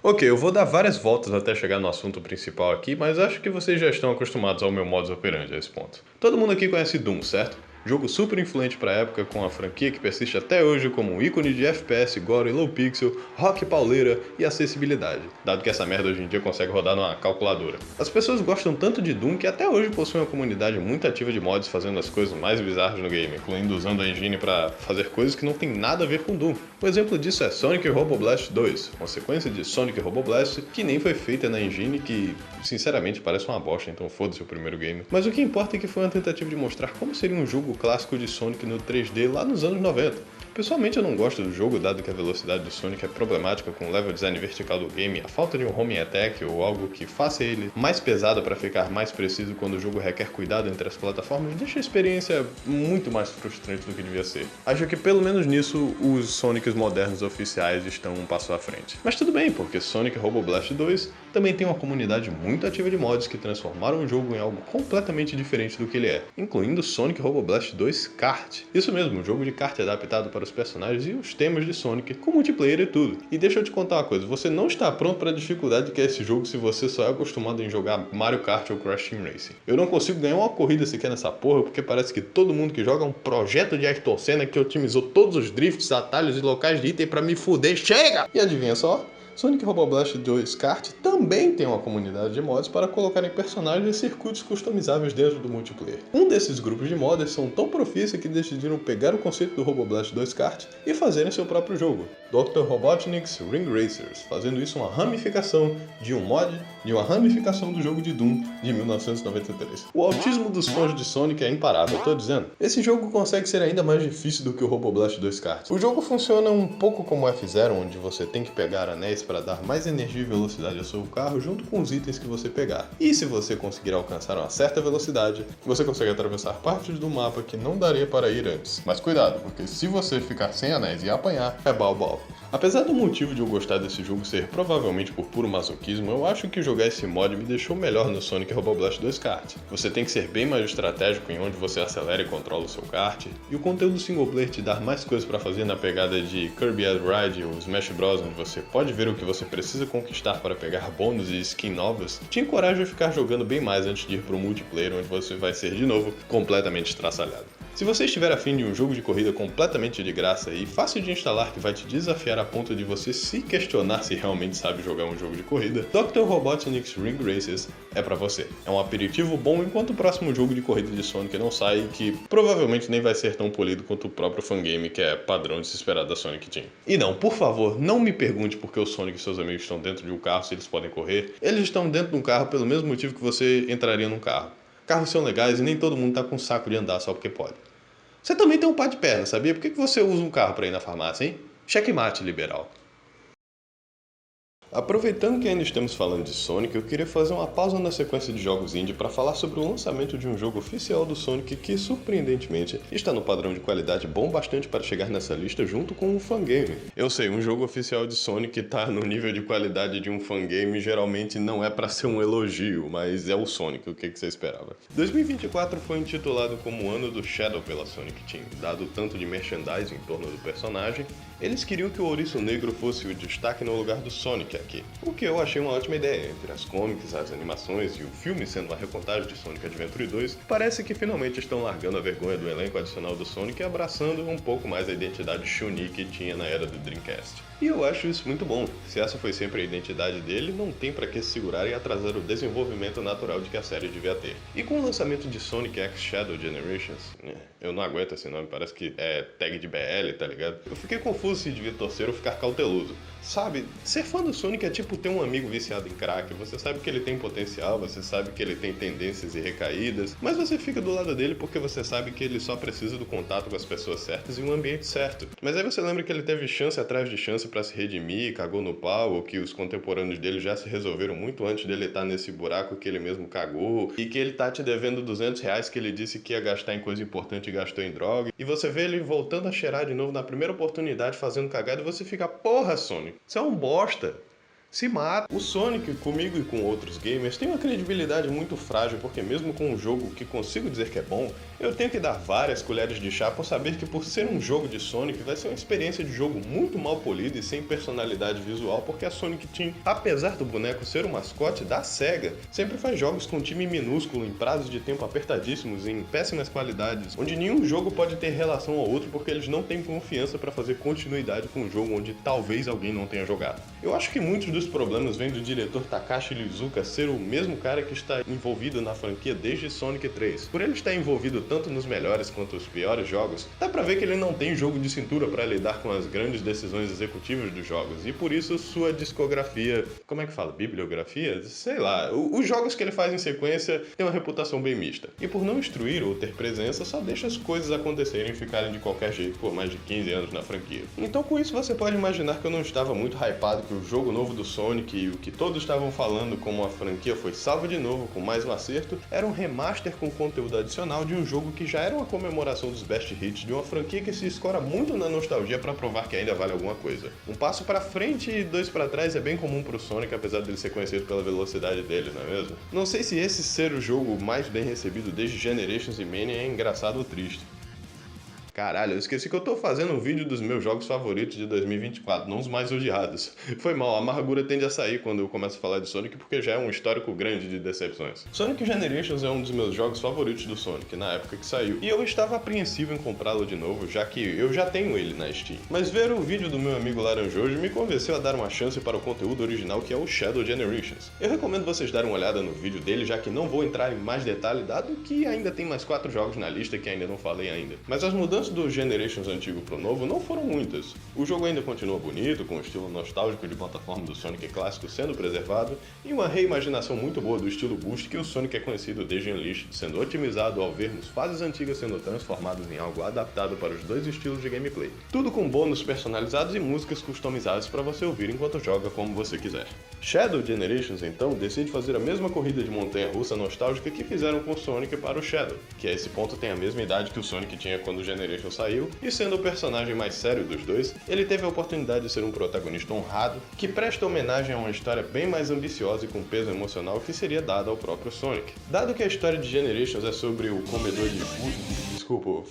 Speaker 1: Ok, eu vou dar várias voltas até chegar no assunto principal aqui, mas acho que vocês já estão acostumados ao meu modus operandi a esse ponto. Todo mundo aqui conhece Doom, certo? Jogo super influente pra época, com a franquia que persiste até hoje como um ícone de FPS, gore, low pixel, rock pauleira e acessibilidade, dado que essa merda hoje em dia consegue rodar numa calculadora. As pessoas gostam tanto de Doom que até hoje possui uma comunidade muito ativa de mods fazendo as coisas mais bizarras no game, incluindo usando a engine pra fazer coisas que não tem nada a ver com Doom. Um exemplo disso é Sonic Robo Blast 2, uma sequência de Sonic Robo Blast que nem foi feita na engine, que sinceramente parece uma bosta, então foda-se o primeiro game. Mas o que importa é que foi uma tentativa de mostrar como seria um jogo clássico de Sonic no 3D lá nos anos 90. Pessoalmente eu não gosto do jogo, dado que a velocidade do Sonic é problemática com o level design vertical do game, a falta de um homing attack ou algo que faça ele mais pesado para ficar mais preciso quando o jogo requer cuidado entre as plataformas, deixa a experiência muito mais frustrante do que devia ser. Acho que pelo menos nisso os Sonics modernos oficiais estão um passo à frente. Mas tudo bem, porque Sonic Robo Blast 2 também tem uma comunidade muito ativa de mods que transformaram o jogo em algo completamente diferente do que ele é, incluindo Sonic Robo Blast 2 Kart. Isso mesmo, um jogo de kart adaptado para os personagens e os temas de Sonic, com multiplayer e tudo. E deixa eu te contar uma coisa, você não está pronto para a dificuldade que é esse jogo se você só é acostumado em jogar Mario Kart ou Crash Team Racing. Eu não consigo ganhar uma corrida sequer nessa porra, porque parece que todo mundo que joga é um projeto de Ayrton Senna que otimizou todos os drifts, atalhos e locais de item para me fuder. Chega! E adivinha só? Sonic Robo Blast 2 Kart também tem uma comunidade de mods para colocarem personagens e circuitos customizáveis dentro do multiplayer. Um desses grupos de modders são tão profícios que decidiram pegar o conceito do Robo Blast 2 Kart e fazerem seu próprio jogo, Dr. Robotnik's Ring Racers, fazendo isso uma ramificação de um mod de uma ramificação do jogo de Doom de 1993. O autismo dos fãs de Sonic é imparável, eu tô dizendo. Esse jogo consegue ser ainda mais difícil do que o Robo Blast 2 Kart. O jogo funciona um pouco como o F-Zero, onde você tem que pegar anéis para dar mais energia e velocidade ao seu carro junto com os itens que você pegar. E se você conseguir alcançar uma certa velocidade, você consegue atravessar partes do mapa que não daria para ir antes. Mas cuidado, porque se você ficar sem anéis e apanhar, é bal. Apesar do motivo de eu gostar desse jogo ser provavelmente por puro masoquismo, eu acho que jogar esse mod me deixou melhor no Sonic Robo Blast 2 Kart. Você tem que ser bem mais estratégico em onde você acelera e controla o seu kart, e o conteúdo single player te dá mais coisas para fazer na pegada de Kirby Air Ride ou Smash Bros, onde você pode ver o que você precisa conquistar para pegar bônus e skin novas, te encoraja a ficar jogando bem mais antes de ir pro multiplayer, onde você vai ser de novo completamente estraçalhado. Se você estiver afim de um jogo de corrida completamente de graça e fácil de instalar que vai te desafiar a ponto de você se questionar se realmente sabe jogar um jogo de corrida, Dr. Robotnik's Ring Racers é pra você. É um aperitivo bom enquanto o próximo jogo de corrida de Sonic não sai e que provavelmente nem vai ser tão polido quanto o próprio fangame que é padrão desesperado da Sonic Team. E não, por favor, não me pergunte por que o Sonic e seus amigos estão dentro de um carro se eles podem correr. Eles estão dentro de um carro pelo mesmo motivo que você entraria num carro. Carros são legais e nem todo mundo tá com saco de andar só porque pode. Você também tem um par de perna, sabia? Por que você usa um carro para ir na farmácia, hein? Checkmate, liberal. Aproveitando que ainda estamos falando de Sonic, eu queria fazer uma pausa na sequência de jogos indie para falar sobre o lançamento de um jogo oficial do Sonic que, surpreendentemente, está no padrão de qualidade bom bastante para chegar nessa lista junto com um fangame. Eu sei, um jogo oficial de Sonic tá no nível de qualidade de um fangame geralmente não é para ser um elogio, mas é o Sonic, o que você esperava? 2024 foi intitulado como o ano do Shadow pela Sonic Team, dado o tanto de merchandising em torno do personagem. Eles queriam que o Ouriço Negro fosse o destaque no lugar do Sonic aqui, o que eu achei uma ótima ideia. Entre as comics, as animações e o filme sendo uma recontagem de Sonic Adventure 2, parece que finalmente estão largando a vergonha do elenco adicional do Sonic e abraçando um pouco mais a identidade Chun-Li que tinha na era do Dreamcast. E eu acho isso muito bom. Se essa foi sempre a identidade dele, não tem pra que se segurar e atrasar o desenvolvimento natural de que a série devia ter. E com o lançamento de Sonic X Shadow Generations, eu não aguento esse nome, parece que é tag de BL, tá ligado? Eu fiquei confuso se devia torcer ou ficar cauteloso. Sabe, ser fã do Sonic é tipo ter um amigo viciado em crack. Você sabe que ele tem potencial, você sabe que ele tem tendências e recaídas, mas você fica do lado dele porque você sabe que ele só precisa do contato com as pessoas certas e um ambiente certo. Mas aí você lembra que ele teve chance atrás de chance pra se redimir, cagou no pau, ou que os contemporâneos dele já se resolveram muito antes dele estar nesse buraco que ele mesmo cagou, e que ele tá te devendo R$200 que ele disse que ia gastar em coisa importante e gastou em droga, e você vê ele voltando a cheirar de novo na primeira oportunidade fazendo cagada e você fica, porra, Sonic, você é um bosta. Se mata. O Sonic, comigo e com outros gamers, tem uma credibilidade muito frágil, porque mesmo com um jogo que consigo dizer que é bom, eu tenho que dar várias colheres de chá por saber que por ser um jogo de Sonic, vai ser uma experiência de jogo muito mal polida e sem personalidade visual, porque a Sonic Team, apesar do boneco ser o mascote da SEGA, sempre faz jogos com um time minúsculo, em prazos de tempo apertadíssimos, em péssimas qualidades, onde nenhum jogo pode ter relação ao outro porque eles não têm confiança para fazer continuidade com um jogo onde talvez alguém não tenha jogado. Eu acho que muitos dos problemas vêm do diretor Takashi Iizuka ser o mesmo cara que está envolvido na franquia desde Sonic 3. Por ele estar envolvido tanto nos melhores quanto os piores jogos, dá pra ver que ele não tem jogo de cintura para lidar com as grandes decisões executivas dos jogos, e por isso sua discografia, como é que fala? Bibliografia? Sei lá, os jogos que ele faz em sequência têm uma reputação bem mista. E por não instruir ou ter presença, só deixa as coisas acontecerem e ficarem de qualquer jeito por mais de 15 anos na franquia. Então com isso você pode imaginar que eu não estava muito hypado que o jogo novo do Sonic e o que todos estavam falando como a franquia foi salva de novo com mais um acerto, era um remaster com conteúdo adicional de um jogo que já era uma comemoração dos best hits de uma franquia que se escora muito na nostalgia para provar que ainda vale alguma coisa. Um passo para frente e dois para trás é bem comum pro Sonic, apesar dele ser conhecido pela velocidade dele, não é mesmo? Não sei se esse ser o jogo mais bem recebido desde Generations e Mania é engraçado ou triste. Caralho, eu esqueci que eu tô fazendo um vídeo dos meus jogos favoritos de 2024, não os mais odiados. Foi mal, a amargura tende a sair quando eu começo a falar de Sonic porque já é um histórico grande de decepções. Sonic Generations é um dos meus jogos favoritos do Sonic na época que saiu, e eu estava apreensivo em comprá-lo de novo, já que eu já tenho ele na Steam. Mas ver o vídeo do meu amigo Laranjoso me convenceu a dar uma chance para o conteúdo original que é o Shadow Generations. Eu recomendo vocês darem uma olhada no vídeo dele, já que não vou entrar em mais detalhe, dado que ainda tem mais 4 jogos na lista que ainda não falei ainda. Mas as mudanças do Generations antigo pro novo não foram muitas. O jogo ainda continua bonito, com o estilo nostálgico de plataforma do Sonic clássico sendo preservado, e uma reimaginação muito boa do estilo Boost que o Sonic é conhecido desde Unleashed, sendo otimizado ao vermos fases antigas sendo transformadas em algo adaptado para os dois estilos de gameplay. Tudo com bônus personalizados e músicas customizadas para você ouvir enquanto joga como você quiser. Shadow Generations, então, decide fazer a mesma corrida de montanha-russa nostálgica que fizeram com o Sonic para o Shadow, que a esse ponto tem a mesma idade que o Sonic tinha quando o Generations saiu, e sendo o personagem mais sério dos dois, ele teve a oportunidade de ser um protagonista honrado, que presta homenagem a uma história bem mais ambiciosa e com peso emocional que seria dada ao próprio Sonic. Dado que a história de Generations é sobre o comedor de...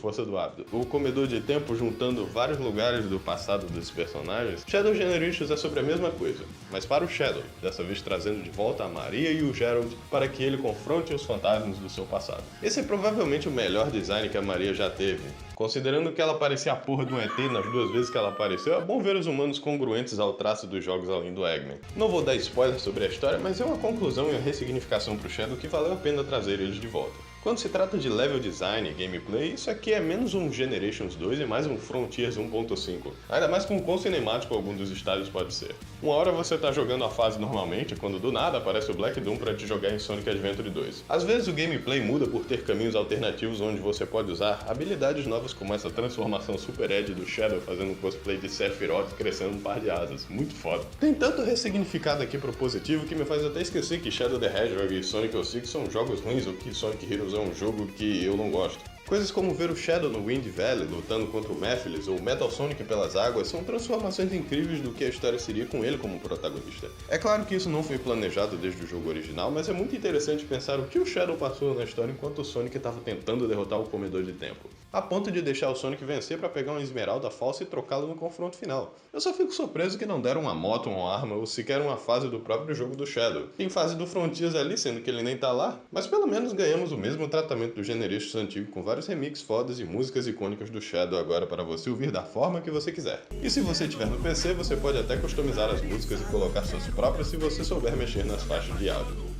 Speaker 1: força do hábito. O comedor de tempo juntando vários lugares do passado desses personagens, Shadow Generations é sobre a mesma coisa, mas para o Shadow, dessa vez trazendo de volta a Maria e o Gerald para que ele confronte os fantasmas do seu passado. Esse é provavelmente o melhor design que a Maria já teve. Considerando que ela parecia a porra de um ET nas 2 vezes que ela apareceu, é bom ver os humanos congruentes ao traço dos jogos além do Eggman. Não vou dar spoiler sobre a história, mas é uma conclusão e uma ressignificação pro Shadow que valeu a pena trazer eles de volta. Quando se trata de level design e gameplay, isso aqui é menos um Generations 2 e mais um Frontiers 1.5. Ainda mais com o quão cinemático algum dos estágios pode ser. Uma hora você tá jogando a fase normalmente, quando do nada aparece o Black Doom pra te jogar em Sonic Adventure 2. Às vezes o gameplay muda por ter caminhos alternativos onde você pode usar habilidades novas como essa transformação Super Edge do Shadow fazendo um cosplay de Sephiroth crescendo um par de asas. Muito foda. Tem tanto ressignificado aqui pro positivo que me faz até esquecer que Shadow the Hedgehog e Sonic 06 são jogos ruins ou que Sonic Heroes é um jogo que eu não gosto. Coisas como ver o Shadow no Wind Valley lutando contra o Mephiles ou Metal Sonic pelas águas são transformações incríveis do que a história seria com ele como protagonista. É claro que isso não foi planejado desde o jogo original, mas é muito interessante pensar o que o Shadow passou na história enquanto o Sonic estava tentando derrotar o Comedor de Tempo. a ponto de deixar o Sonic vencer pra pegar uma esmeralda falsa e trocá-la no confronto final. Eu só fico surpreso que não deram uma moto, uma arma ou sequer uma fase do próprio jogo do Shadow. Tem fase do Frontiers ali, sendo que ele nem tá lá, mas pelo menos ganhamos o mesmo tratamento do Generations antigo com vários remixes fodas e músicas icônicas do Shadow agora para você ouvir da forma que você quiser. E se você tiver no PC, você pode até customizar as músicas e colocar suas próprias se você souber mexer nas faixas de áudio.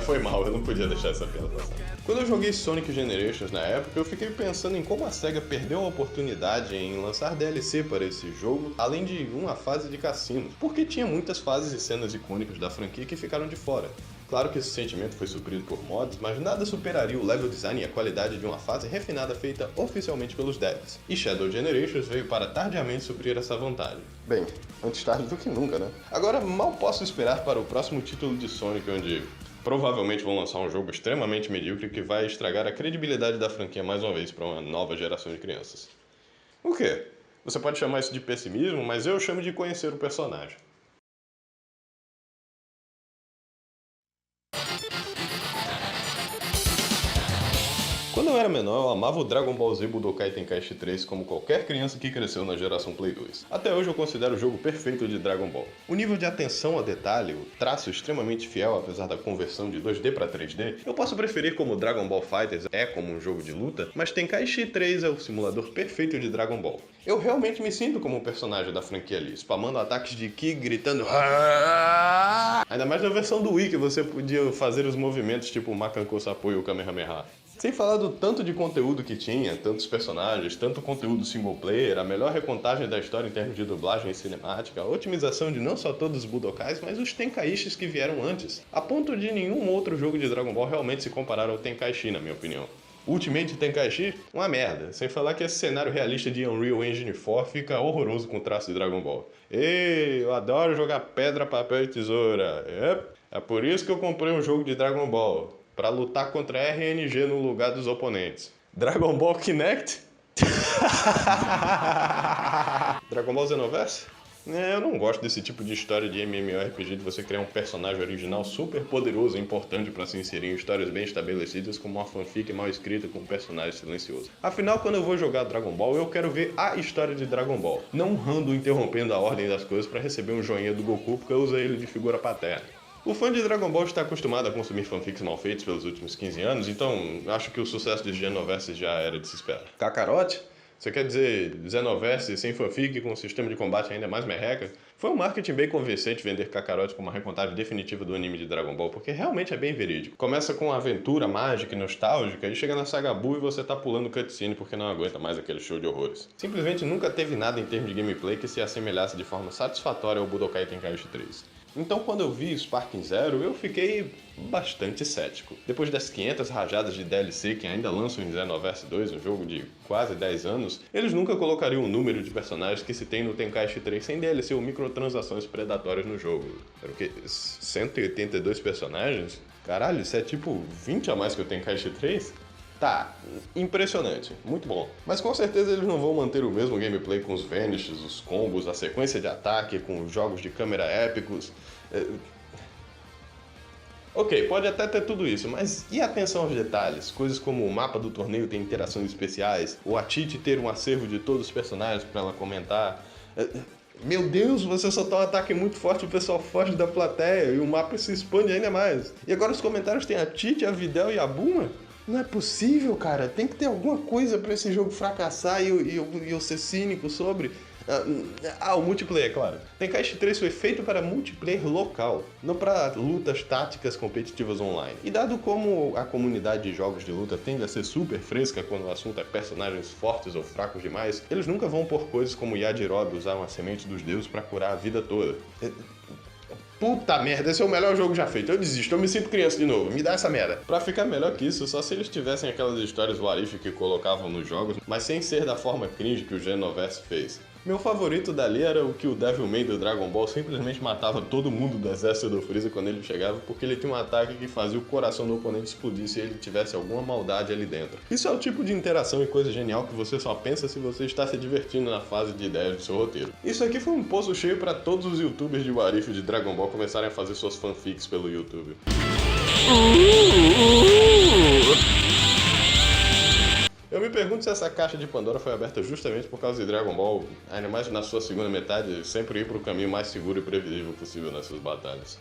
Speaker 1: Foi mal, eu não podia deixar essa piada passar. Quando eu joguei Sonic Generations na época, eu fiquei pensando em como a SEGA perdeu a oportunidade em lançar DLC para esse jogo, além de uma fase de cassino, porque tinha muitas fases e cenas icônicas da franquia que ficaram de fora. Claro que esse sentimento foi suprido por mods, mas nada superaria o level design e a qualidade de uma fase refinada feita oficialmente pelos devs. E Shadow Generations veio para tardiamente suprir essa vontade. Bem, antes tarde do que nunca, né? Agora, mal posso esperar para o próximo título de Sonic, onde provavelmente vão lançar um jogo extremamente medíocre que vai estragar a credibilidade da franquia mais uma vez para uma nova geração de crianças. O quê? Você pode chamar isso de pessimismo, mas eu chamo de conhecer o personagem. Quando eu era menor, eu amava o Dragon Ball Z Budokai Tenkaichi 3 como qualquer criança que cresceu na geração Play 2. Até hoje eu considero o jogo perfeito de Dragon Ball. O nível de atenção a detalhe, o traço extremamente fiel apesar da conversão de 2D para 3D, eu posso preferir como Dragon Ball FighterZ é como um jogo de luta, mas Tenkaichi 3 é o simulador perfeito de Dragon Ball. Eu realmente me sinto como um personagem da franquia ali, spamando ataques de Ki, gritando ainda mais na versão do Wii que você podia fazer os movimentos tipo o Makanko Sapo e o Kamehameha. Sem falar do tanto de conteúdo que tinha, tantos personagens, tanto conteúdo single player, a melhor recontagem da história em termos de dublagem e cinemática, a otimização de não só todos os Budokais, mas os Tenkaishis que vieram antes, a ponto de nenhum outro jogo de Dragon Ball realmente se comparar ao Tenkaichi, na minha opinião. Ultimate Tenkaichi, uma merda, sem falar que esse cenário realista de Unreal Engine 4 fica horroroso com o traço de Dragon Ball. Ei, eu adoro jogar pedra, papel e tesoura. É por isso que eu comprei um jogo de Dragon Ball. Pra lutar contra RNG no lugar dos oponentes. Dragon Ball Kinect? Dragon Ball Xenoverse? Eu não gosto desse tipo de história de MMORPG de você criar um personagem original super poderoso e importante pra se inserir em histórias bem estabelecidas como uma fanfic mal escrita com um personagem silencioso. Afinal, quando eu vou jogar Dragon Ball, eu quero ver a história de Dragon Ball, não um rando interrompendo a ordem das coisas pra receber um joinha do Goku porque usa ele de figura paterna. O fã de Dragon Ball está acostumado a consumir fanfics mal feitos pelos últimos 15 anos, então acho que o sucesso de Xenoverse já era de se esperar. Kakarote? Você quer dizer Xenoverse sem fanfic com um sistema de combate ainda mais merreca? Foi um marketing bem convincente vender Kakarote como uma recontagem definitiva do anime de Dragon Ball, porque realmente é bem verídico. Começa com uma aventura mágica e nostálgica e chega na Saga Buu e você tá pulando cutscene porque não aguenta mais aquele show de horrores. Simplesmente nunca teve nada em termos de gameplay que se assemelhasse de forma satisfatória ao Budokai Tenkaichi 3. Então quando eu vi Sparking Zero, eu fiquei bastante cético. Depois das 500 rajadas de DLC que ainda lançam em Xenoverse 2, um jogo de quase 10 anos, eles nunca colocariam o número de personagens que se tem no Tenkaichi 3 sem DLC ou microtransações predatórias no jogo. Era o quê? 182 personagens? Caralho, isso é tipo 20 a mais que o Tenkaichi 3? Tá, impressionante, muito bom. Mas com certeza eles não vão manter o mesmo gameplay com os vanishes, os combos, a sequência de ataque, com os jogos de câmera épicos. Ok, pode até ter tudo isso, mas e a atenção aos detalhes? Coisas como o mapa do torneio ter interações especiais, ou a Titi ter um acervo de todos os personagens pra ela comentar. Meu Deus, você soltar um ataque muito forte e o pessoal foge da plateia e o mapa se expande ainda mais. E agora os comentários tem a Titi, a Videl e a Bulma? Não é possível, cara. Tem que ter alguma coisa pra esse jogo fracassar e eu ser cínico sobre... o multiplayer, claro. Tenkaichi 3 foi feito para multiplayer local, não para lutas táticas competitivas online. E dado como a comunidade de jogos de luta tende a ser super fresca quando o assunto é personagens fortes ou fracos demais, eles nunca vão por coisas como Yajirobe usar uma semente dos deuses pra curar a vida toda. Puta merda, esse é o melhor jogo já feito. Eu desisto, eu me sinto criança de novo. Me dá essa merda. Pra ficar melhor que isso, só se eles tivessem aquelas histórias what if que colocavam nos jogos, mas sem ser da forma cringe que o Xenoverse fez. Meu favorito dali era o que o Devilman do Dragon Ball simplesmente matava todo mundo do exército do Freeza quando ele chegava, porque ele tinha um ataque que fazia o coração do oponente explodir se ele tivesse alguma maldade ali dentro. Isso é o tipo de interação e coisa genial que você só pensa se você está se divertindo na fase de ideias do seu roteiro. Isso aqui foi um poço cheio para todos os youtubers de What If de Dragon Ball começarem a fazer suas fanfics pelo YouTube. Eu me pergunto se essa caixa de Pandora foi aberta justamente por causa de Dragon Ball, ainda mais na sua segunda metade, sempre ir pro caminho mais seguro e previsível possível nessas batalhas.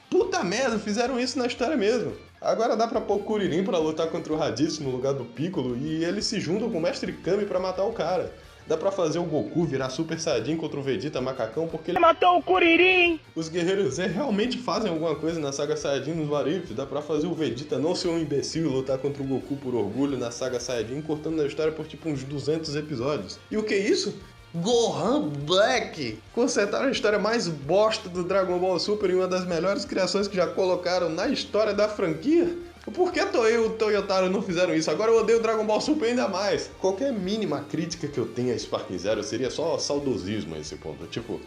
Speaker 1: Puta merda, fizeram isso na história mesmo. Agora dá pra pôr o Kuririn pra lutar contra o Raditz no lugar do Piccolo e eles se juntam com o Mestre Kami pra matar o cara. Dá pra fazer o Goku virar Super Saiyajin contra o Vegeta macacão porque ele
Speaker 5: Matou o Kuririn!
Speaker 1: Os guerreiros Z realmente fazem alguma coisa na saga Saiyajin nos What If. Dá pra fazer o Vegeta não ser um imbecil e lutar contra o Goku por orgulho na saga Saiyajin, cortando a história por tipo uns 200 episódios. E o que é isso? Gohan Black! Consertaram a história mais bosta do Dragon Ball Super em uma das melhores criações que já colocaram na história da franquia. Por que Toei e o Toyotaro não fizeram isso? Agora eu odeio o Dragon Ball Super ainda mais. Qualquer mínima crítica que eu tenha a Sparking Zero seria só saudosismo a esse ponto. Tipo,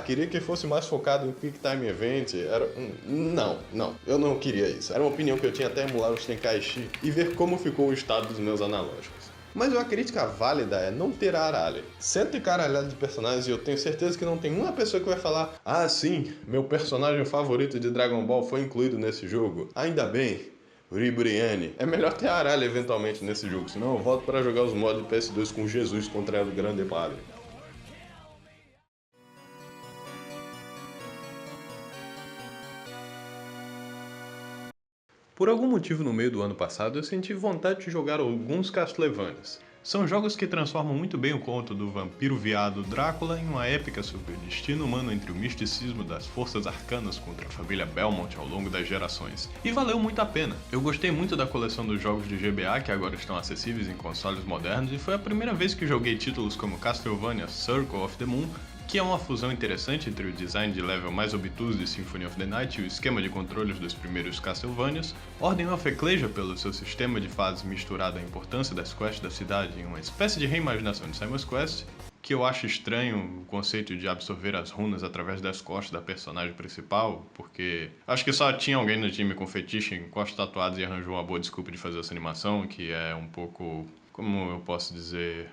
Speaker 1: queria que fosse mais focado em Quick Time Event. Não, eu não queria isso. Era uma opinião que eu tinha até emular os Tenkaichi e ver como ficou o estado dos meus analógicos. Mas uma crítica válida é não ter a Arale. Cento e caralhada de personagens e eu tenho certeza que não tem uma pessoa que vai falar sim, meu personagem favorito de Dragon Ball foi incluído nesse jogo. Ainda bem. Ribriane. É melhor ter a Arale eventualmente nesse jogo, senão eu volto para jogar os mods de PS2 com Jesus contra o Grande Padre. Por algum motivo no meio do ano passado eu senti vontade de jogar alguns Castlevanias. São jogos que transformam muito bem o conto do vampiro viado Drácula em uma épica sobre o destino humano entre o misticismo das forças arcanas contra a família Belmont ao longo das gerações. E valeu muito a pena. Eu gostei muito da coleção dos jogos de GBA que agora estão acessíveis em consoles modernos e foi a primeira vez que joguei títulos como Castlevania Circle of the Moon, que é uma fusão interessante entre o design de level mais obtuso de Symphony of the Night e o esquema de controles dos primeiros Castlevanias, Order of Ecclesia pelo seu sistema de fases misturado à importância das quests da cidade em uma espécie de reimaginação de Simon's Quest, que eu acho estranho o conceito de absorver as runas através das costas da personagem principal, porque acho que só tinha alguém no time com fetiche em costas tatuadas e arranjou uma boa desculpa de fazer essa animação, que é um pouco, como eu posso dizer,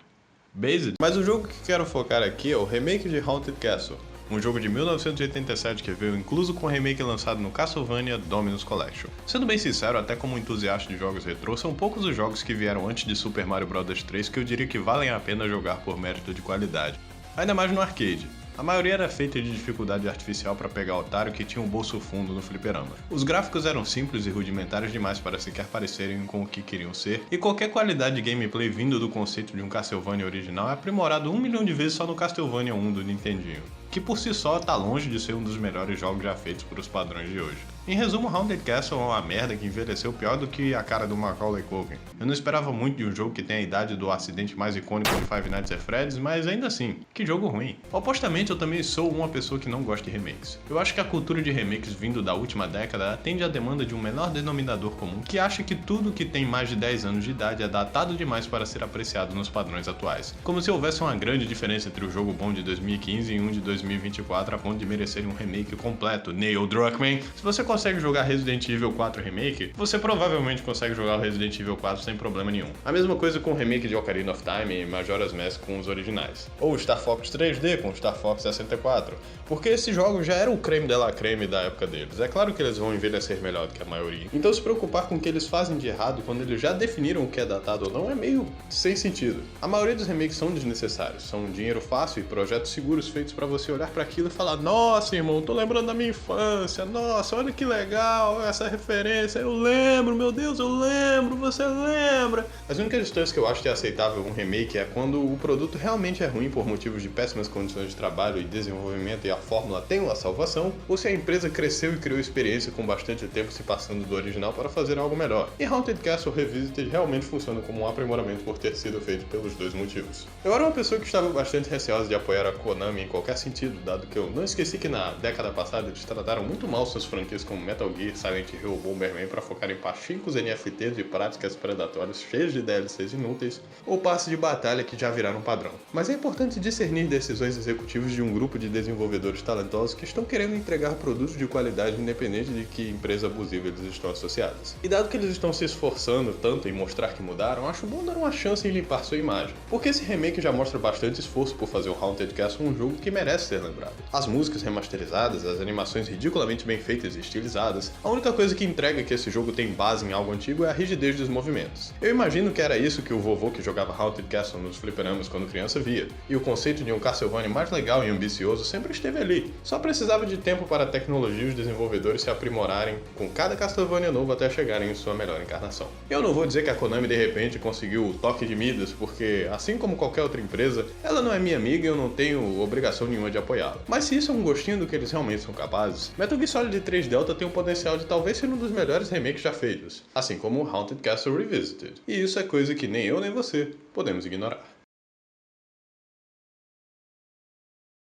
Speaker 1: based. Mas o jogo que quero focar aqui é o remake de Haunted Castle, um jogo de 1987 que veio incluso com o remake lançado no Castlevania Dominus Collection. Sendo bem sincero, até como entusiasta de jogos retrô, são poucos os jogos que vieram antes de Super Mario Bros 3 que eu diria que valem a pena jogar por mérito de qualidade. Ainda mais no arcade. A maioria era feita de dificuldade artificial para pegar otário que tinha um bolso fundo no fliperama. Os gráficos eram simples e rudimentares demais para sequer parecerem com o que queriam ser, e qualquer qualidade de gameplay vindo do conceito de um Castlevania original é aprimorado 1 milhão de vezes só no Castlevania 1 do Nintendinho, que por si só tá longe de ser um dos melhores jogos já feitos por os padrões de hoje. Em resumo, Haunted Castle é uma merda que envelheceu pior do que a cara do Macaulay Culkin. Eu não esperava muito de um jogo que tem a idade do acidente mais icônico de Five Nights at Freddy's, mas ainda assim, que jogo ruim. Opostamente, eu também sou uma pessoa que não gosta de remakes. Eu acho que a cultura de remakes vindo da última década atende à demanda de um menor denominador comum que acha que tudo que tem mais de 10 anos de idade é datado demais para ser apreciado nos padrões atuais. Como se houvesse uma grande diferença entre o jogo bom de 2015 e um de 2024 a ponto de merecer um remake completo. Neil Druckmann, se você consegue jogar Resident Evil 4 Remake, você provavelmente consegue jogar o Resident Evil 4 sem problema nenhum. A mesma coisa com o remake de Ocarina of Time e Majora's Mask com os originais. Ou Star Fox 3D com Star Fox 64. Porque esses jogos já eram o creme de la creme da época deles. É claro que eles vão envelhecer melhor do que a maioria. Então se preocupar com o que eles fazem de errado quando eles já definiram o que é datado ou não é meio sem sentido. A maioria dos remakes são desnecessários. São dinheiro fácil e projetos seguros feitos pra você olhar pra aquilo e falar: nossa, irmão, tô lembrando da minha infância. Nossa, olha que legal essa referência. Eu lembro, meu Deus, eu lembro, você lembra. As únicas distâncias que eu acho que é aceitável um remake é quando o produto realmente é ruim por motivos de péssimas condições de trabalho e desenvolvimento e a fórmula tem uma salvação, ou se a empresa cresceu e criou experiência com bastante tempo se passando do original para fazer algo melhor. E Haunted Castle Revisited realmente funciona como um aprimoramento por ter sido feito pelos dois motivos. Eu era uma pessoa que estava bastante receosa de apoiar a Konami em qualquer sentido, dado que eu não esqueci que na década passada eles trataram muito mal suas franquias com como Metal Gear, Silent Hill ou Bomberman para focar em pachincos NFTs e práticas predatórias cheias de DLCs inúteis, ou passes de batalha que já viraram padrão. Mas é importante discernir decisões executivas de um grupo de desenvolvedores talentosos que estão querendo entregar produtos de qualidade independente de que empresa abusiva eles estão associados. E dado que eles estão se esforçando tanto em mostrar que mudaram, acho bom dar uma chance em limpar sua imagem, porque esse remake já mostra bastante esforço por fazer o Haunted Castle um jogo que merece ser lembrado. As músicas remasterizadas, as animações ridiculamente bem feitas e estilizadas, a única coisa que entrega que esse jogo tem base em algo antigo é a rigidez dos movimentos. Eu imagino que era isso que o vovô que jogava Haunted Castle nos fliperamas quando criança via, e o conceito de um Castlevania mais legal e ambicioso sempre esteve ali, só precisava de tempo para a tecnologia e os desenvolvedores se aprimorarem com cada Castlevania novo até chegarem em sua melhor encarnação. Eu não vou dizer que a Konami de repente conseguiu o toque de Midas, porque assim como qualquer outra empresa, ela não é minha amiga e eu não tenho obrigação nenhuma de apoiá-la. Mas se isso é um gostinho do que eles realmente são capazes, Metal Gear Solid 3 Delta tem o potencial de talvez ser um dos melhores remakes já feitos, assim como o Haunted Castle Revisited. E isso é coisa que nem eu nem você podemos ignorar.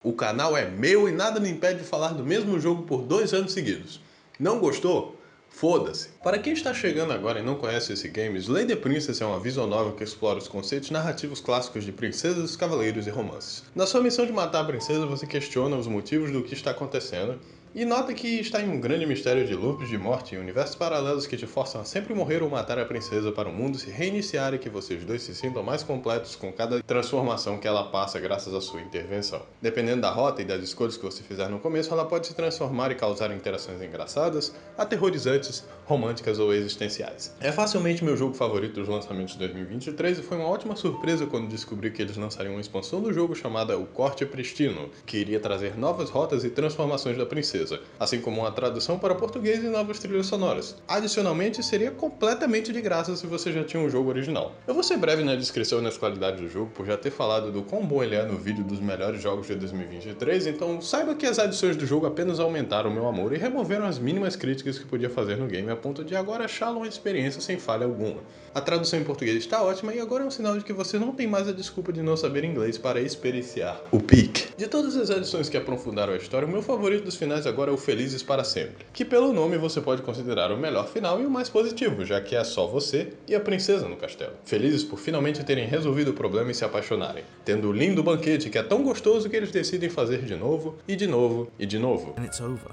Speaker 1: O canal é meu e nada me impede de falar do mesmo jogo por 2 anos seguidos. Não gostou? Foda-se. Para quem está chegando agora e não conhece esse game, Slay the Princess é uma visual novel que explora os conceitos narrativos clássicos de princesas, cavaleiros e romances. Na sua missão de matar a princesa, você questiona os motivos do que está acontecendo, e nota que está em um grande mistério de loops de morte e universos paralelos que te forçam a sempre morrer ou matar a princesa para o mundo se reiniciar e que vocês dois se sintam mais completos com cada transformação que ela passa graças à sua intervenção. Dependendo da rota e das escolhas que você fizer no começo, ela pode se transformar e causar interações engraçadas, aterrorizantes, românticas ou existenciais. É facilmente meu jogo favorito dos lançamentos de 2023 e foi uma ótima surpresa quando descobri que eles lançariam uma expansão do jogo chamada O Corte Pristino, que iria trazer novas rotas e transformações da princesa, assim como uma tradução para português e novas trilhas sonoras. Adicionalmente, seria completamente de graça se você já tinha um jogo original. Eu vou ser breve na descrição e nas qualidades do jogo por já ter falado do quão bom ele é no vídeo dos melhores jogos de 2023, então saiba que as adições do jogo apenas aumentaram meu amor e removeram as mínimas críticas que podia fazer no game a ponto de agora achá-lo uma experiência sem falha alguma. A tradução em português está ótima e agora é um sinal de que você não tem mais a desculpa de não saber inglês para experienciar o peak. De todas as adições que aprofundaram a história, o meu favorito dos finais agora é o Felizes para Sempre, que pelo nome você pode considerar o melhor final e o mais positivo, já que é só você e a princesa no castelo. Felizes por finalmente terem resolvido o problema e se apaixonarem, tendo o lindo banquete que é tão gostoso que eles decidem fazer de novo, e de novo, e de novo.
Speaker 7: And it's over.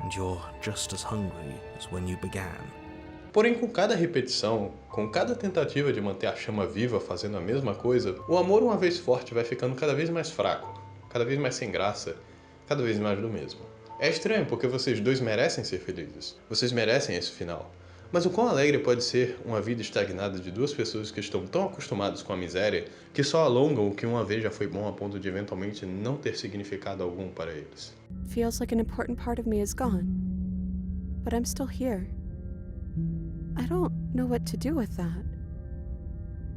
Speaker 7: And you're just as hungry as when you began.
Speaker 1: Porém, com cada repetição, com cada tentativa de manter a chama viva fazendo a mesma coisa, o amor uma vez forte vai ficando cada vez mais fraco, cada vez mais sem graça, cada vez mais do mesmo. É estranho porque vocês dois merecem ser felizes, vocês merecem esse final. Mas o quão alegre pode ser uma vida estagnada de duas pessoas que estão tão acostumadas com a miséria que só alongam o que uma vez já foi bom a ponto de eventualmente não ter significado algum para eles.
Speaker 3: Feels like an important part of me is gone. But I'm still here. I don't know what to do with that.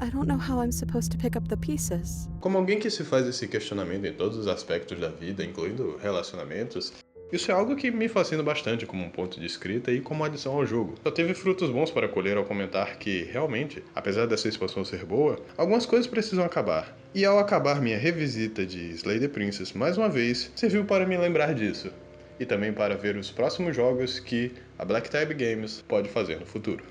Speaker 3: I don't know how I'm supposed to pick up the pieces.
Speaker 1: Como alguém que se faz esse questionamento em todos os aspectos da vida, incluindo relacionamentos, isso é algo que me fascina bastante como um ponto de escrita e como adição ao jogo. Só teve frutos bons para colher ao comentar que, realmente, apesar dessa expansão ser boa, algumas coisas precisam acabar. E ao acabar minha revisita de Slay the Princess mais uma vez, serviu para me lembrar disso. E também para ver os próximos jogos que a Black Tab Games pode fazer no futuro.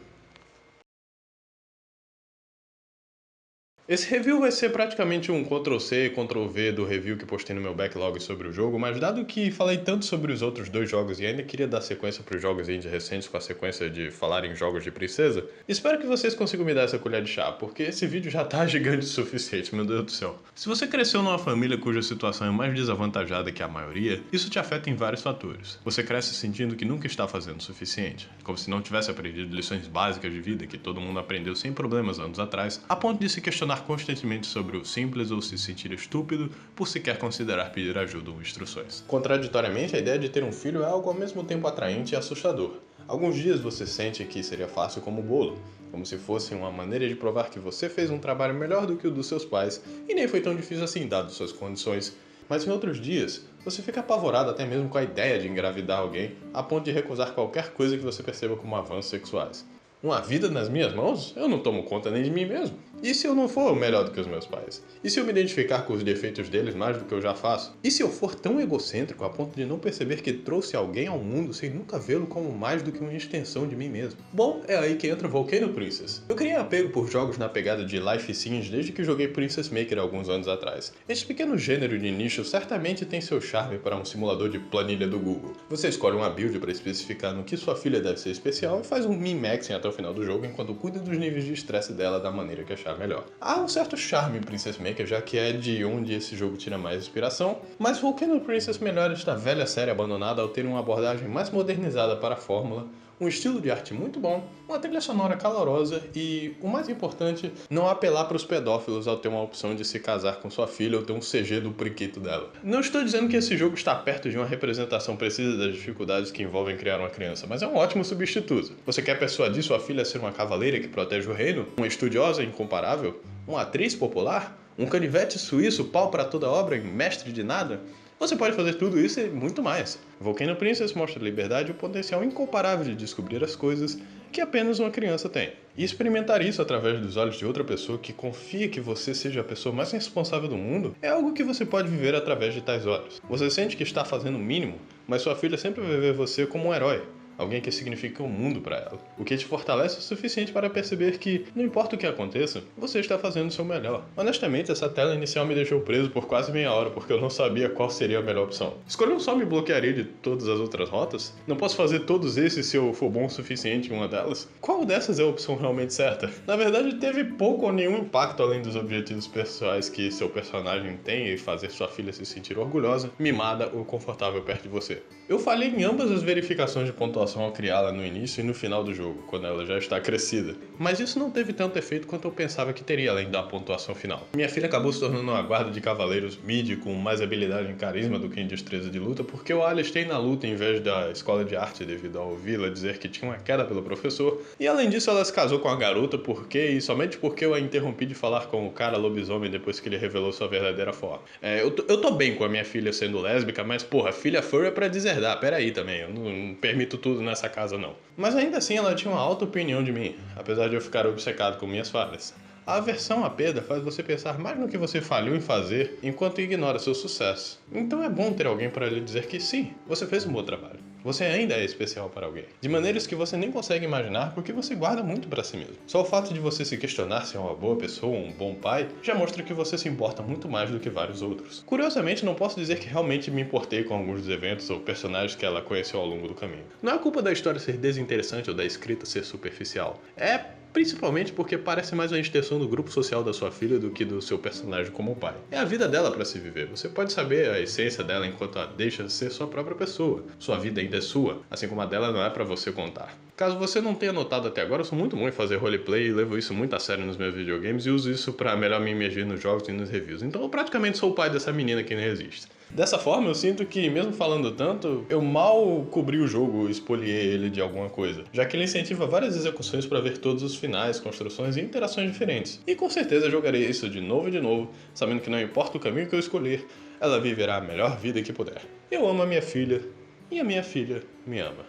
Speaker 1: Esse review vai ser praticamente um Ctrl+C e Ctrl+V do review que postei no meu backlog sobre o jogo, mas dado que falei tanto sobre os outros dois jogos e ainda queria dar sequência para os jogos indie recentes com a sequência de falar em jogos de princesa, espero que vocês consigam me dar essa colher de chá, porque esse vídeo já tá gigante o suficiente, meu Deus do céu. Se você cresceu numa família cuja situação é mais desavantajada que a maioria, isso te afeta em vários fatores. Você cresce sentindo que nunca está fazendo o suficiente, como se não tivesse aprendido lições básicas de vida que todo mundo aprendeu sem problemas anos atrás, a ponto de se questionar constantemente sobre o simples ou se sentir estúpido por sequer considerar pedir ajuda ou instruções. Contraditoriamente, a ideia de ter um filho é algo ao mesmo tempo atraente e assustador. Alguns dias você sente que seria fácil como bolo, como se fosse uma maneira de provar que você fez um trabalho melhor do que o dos seus pais e nem foi tão difícil assim dado suas condições. Mas em outros dias, você fica apavorado até mesmo com a ideia de engravidar alguém, a ponto de recusar qualquer coisa que você perceba como avanços sexuais. Uma vida nas minhas mãos? Eu não tomo conta nem de mim mesmo. E se eu não for melhor do que os meus pais? E se eu me identificar com os defeitos deles mais do que eu já faço? E se eu for tão egocêntrico a ponto de não perceber que trouxe alguém ao mundo sem nunca vê-lo como mais do que uma extensão de mim mesmo? Bom, é aí que entra Volcano Princess. Eu criei apego por jogos na pegada de Life Sims desde que joguei Princess Maker alguns anos atrás. Este pequeno gênero de nicho certamente tem seu charme para um simulador de planilha do Google. Você escolhe uma build para especificar no que sua filha deve ser especial e faz um min-maxing até o final do jogo enquanto cuida dos níveis de estresse dela da maneira que achar melhor. Há um certo charme em Princess Maker, já que é de onde esse jogo tira mais inspiração, mas Volcano Princess melhora esta velha série abandonada ao ter uma abordagem mais modernizada para a fórmula, um estilo de arte muito bom, uma trilha sonora calorosa e, o mais importante, não apelar para os pedófilos ao ter uma opção de se casar com sua filha ou ter um CG do priquito dela. Não estou dizendo que esse jogo está perto de uma representação precisa das dificuldades que envolvem criar uma criança, mas é um ótimo substituto. Você quer persuadir sua filha a ser uma cavaleira que protege o reino? Uma estudiosa incomparável? Uma atriz popular? Um canivete suíço, pau para toda obra e mestre de nada? Você pode fazer tudo isso e muito mais. Volcano Princess mostra a liberdade e o potencial incomparável de descobrir as coisas que apenas uma criança tem. E experimentar isso através dos olhos de outra pessoa que confia que você seja a pessoa mais responsável do mundo é algo que você pode viver através de tais olhos. Você sente que está fazendo o mínimo, mas sua filha sempre vai ver você como um herói. Alguém que significa o mundo para ela. O que te fortalece o suficiente para perceber que, não importa o que aconteça, você está fazendo o seu melhor. Honestamente, essa tela inicial me deixou preso por quase meia hora, porque eu não sabia qual seria a melhor opção. Escolher um só me bloquearia de todas as outras rotas? Não posso fazer todos esses se eu for bom o suficiente em uma delas? Qual dessas é a opção realmente certa? Na verdade, teve pouco ou nenhum impacto além dos objetivos pessoais que seu personagem tem e fazer sua filha se sentir orgulhosa, mimada ou confortável perto de você. Eu falhei em ambas as verificações de pontuação ao criá-la no início e no final do jogo, quando ela já está crescida. Mas isso não teve tanto efeito quanto eu pensava que teria além da pontuação final. Minha filha acabou se tornando uma guarda de cavaleiros mid com mais habilidade em carisma do que em destreza de luta, porque eu a alistei na luta em vez da escola de arte devido ao ouvi-la dizer que tinha uma queda pelo professor. E além disso ela se casou com a garota porque, e somente porque eu a interrompi de falar com o cara lobisomem depois que ele revelou sua verdadeira forma. Eu tô bem com a minha filha sendo lésbica, mas porra, filha furry é pra deserdar, peraí também, eu não permito tudo nessa casa não. Mas ainda assim ela tinha uma alta opinião de mim, apesar de eu ficar obcecado com minhas falhas. A aversão à perda faz você pensar mais no que você falhou em fazer, enquanto ignora seu sucesso. Então é bom ter alguém para lhe dizer que sim, você fez um bom trabalho. Você ainda é especial para alguém. De maneiras que você nem consegue imaginar porque você guarda muito para si mesmo. Só o fato de você se questionar se é uma boa pessoa ou um bom pai já mostra que você se importa muito mais do que vários outros. Curiosamente, não posso dizer que realmente me importei com alguns dos eventos ou personagens que ela conheceu ao longo do caminho. Não é culpa da história ser desinteressante ou da escrita ser superficial. É principalmente porque parece mais uma extensão do grupo social da sua filha do que do seu personagem como pai. É a vida dela para se viver. Você pode saber a essência dela enquanto a deixa ser sua própria pessoa. Sua vida ainda é sua, assim como a dela não é para você contar. Caso você não tenha notado até agora, eu sou muito bom em fazer roleplay e levo isso muito a sério nos meus videogames e uso isso para melhor me imergir nos jogos e nos reviews. Então eu praticamente sou o pai dessa menina que não resiste. Dessa forma, eu sinto que, mesmo falando tanto, eu mal cobri o jogo e espoliei ele de alguma coisa, já que ele incentiva várias execuções para ver todos os finais, construções e interações diferentes. E com certeza jogarei isso de novo, sabendo que não importa o caminho que eu escolher, ela viverá a melhor vida que puder. Eu amo a minha filha, e a minha filha me ama.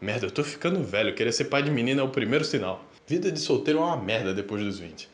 Speaker 1: Merda, eu tô ficando velho, querer ser pai de menina é o primeiro sinal. Vida de solteiro é uma merda depois dos 20.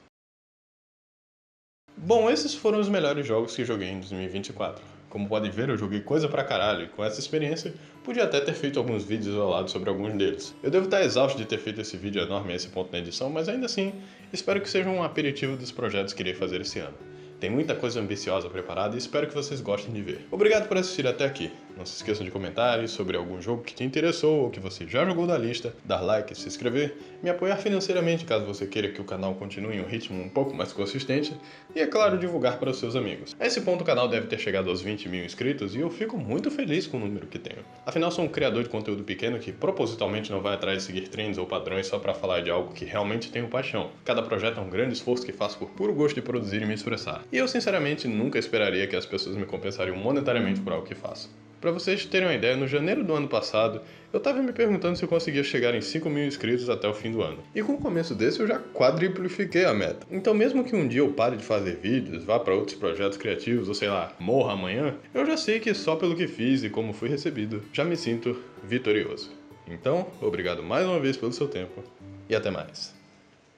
Speaker 1: Bom, esses foram os melhores jogos que joguei em 2024. Como podem ver, eu joguei coisa pra caralho e com essa experiência, podia até ter feito alguns vídeos isolados sobre alguns deles. Eu devo estar exausto de ter feito esse vídeo enorme a esse ponto na edição, mas ainda assim, espero que seja um aperitivo dos projetos que irei fazer esse ano. Tem muita coisa ambiciosa preparada e espero que vocês gostem de ver. Obrigado por assistir até aqui. Não se esqueçam de comentar sobre algum jogo que te interessou ou que você já jogou da lista, dar like, se inscrever, me apoiar financeiramente caso você queira que o canal continue em um ritmo um pouco mais consistente e, é claro, divulgar para os seus amigos. A esse ponto o canal deve ter chegado aos 20 mil inscritos e eu fico muito feliz com o número que tenho. Afinal, sou um criador de conteúdo pequeno que propositalmente não vai atrás de seguir trends ou padrões só para falar de algo que realmente tenho paixão. Cada projeto é um grande esforço que faço por puro gosto de produzir e me expressar. E eu, sinceramente, nunca esperaria que as pessoas me compensariam monetariamente por algo que faço. Pra vocês terem uma ideia, no janeiro do ano passado, eu tava me perguntando se eu conseguia chegar em 5 mil inscritos até o fim do ano. E com o começo desse eu já quadripliquei a meta. Então mesmo que um dia eu pare de fazer vídeos, vá pra outros projetos criativos, ou sei lá, morra amanhã, eu já sei que só pelo que fiz e como fui recebido, já me sinto vitorioso. Então, obrigado mais uma vez pelo seu tempo e até mais.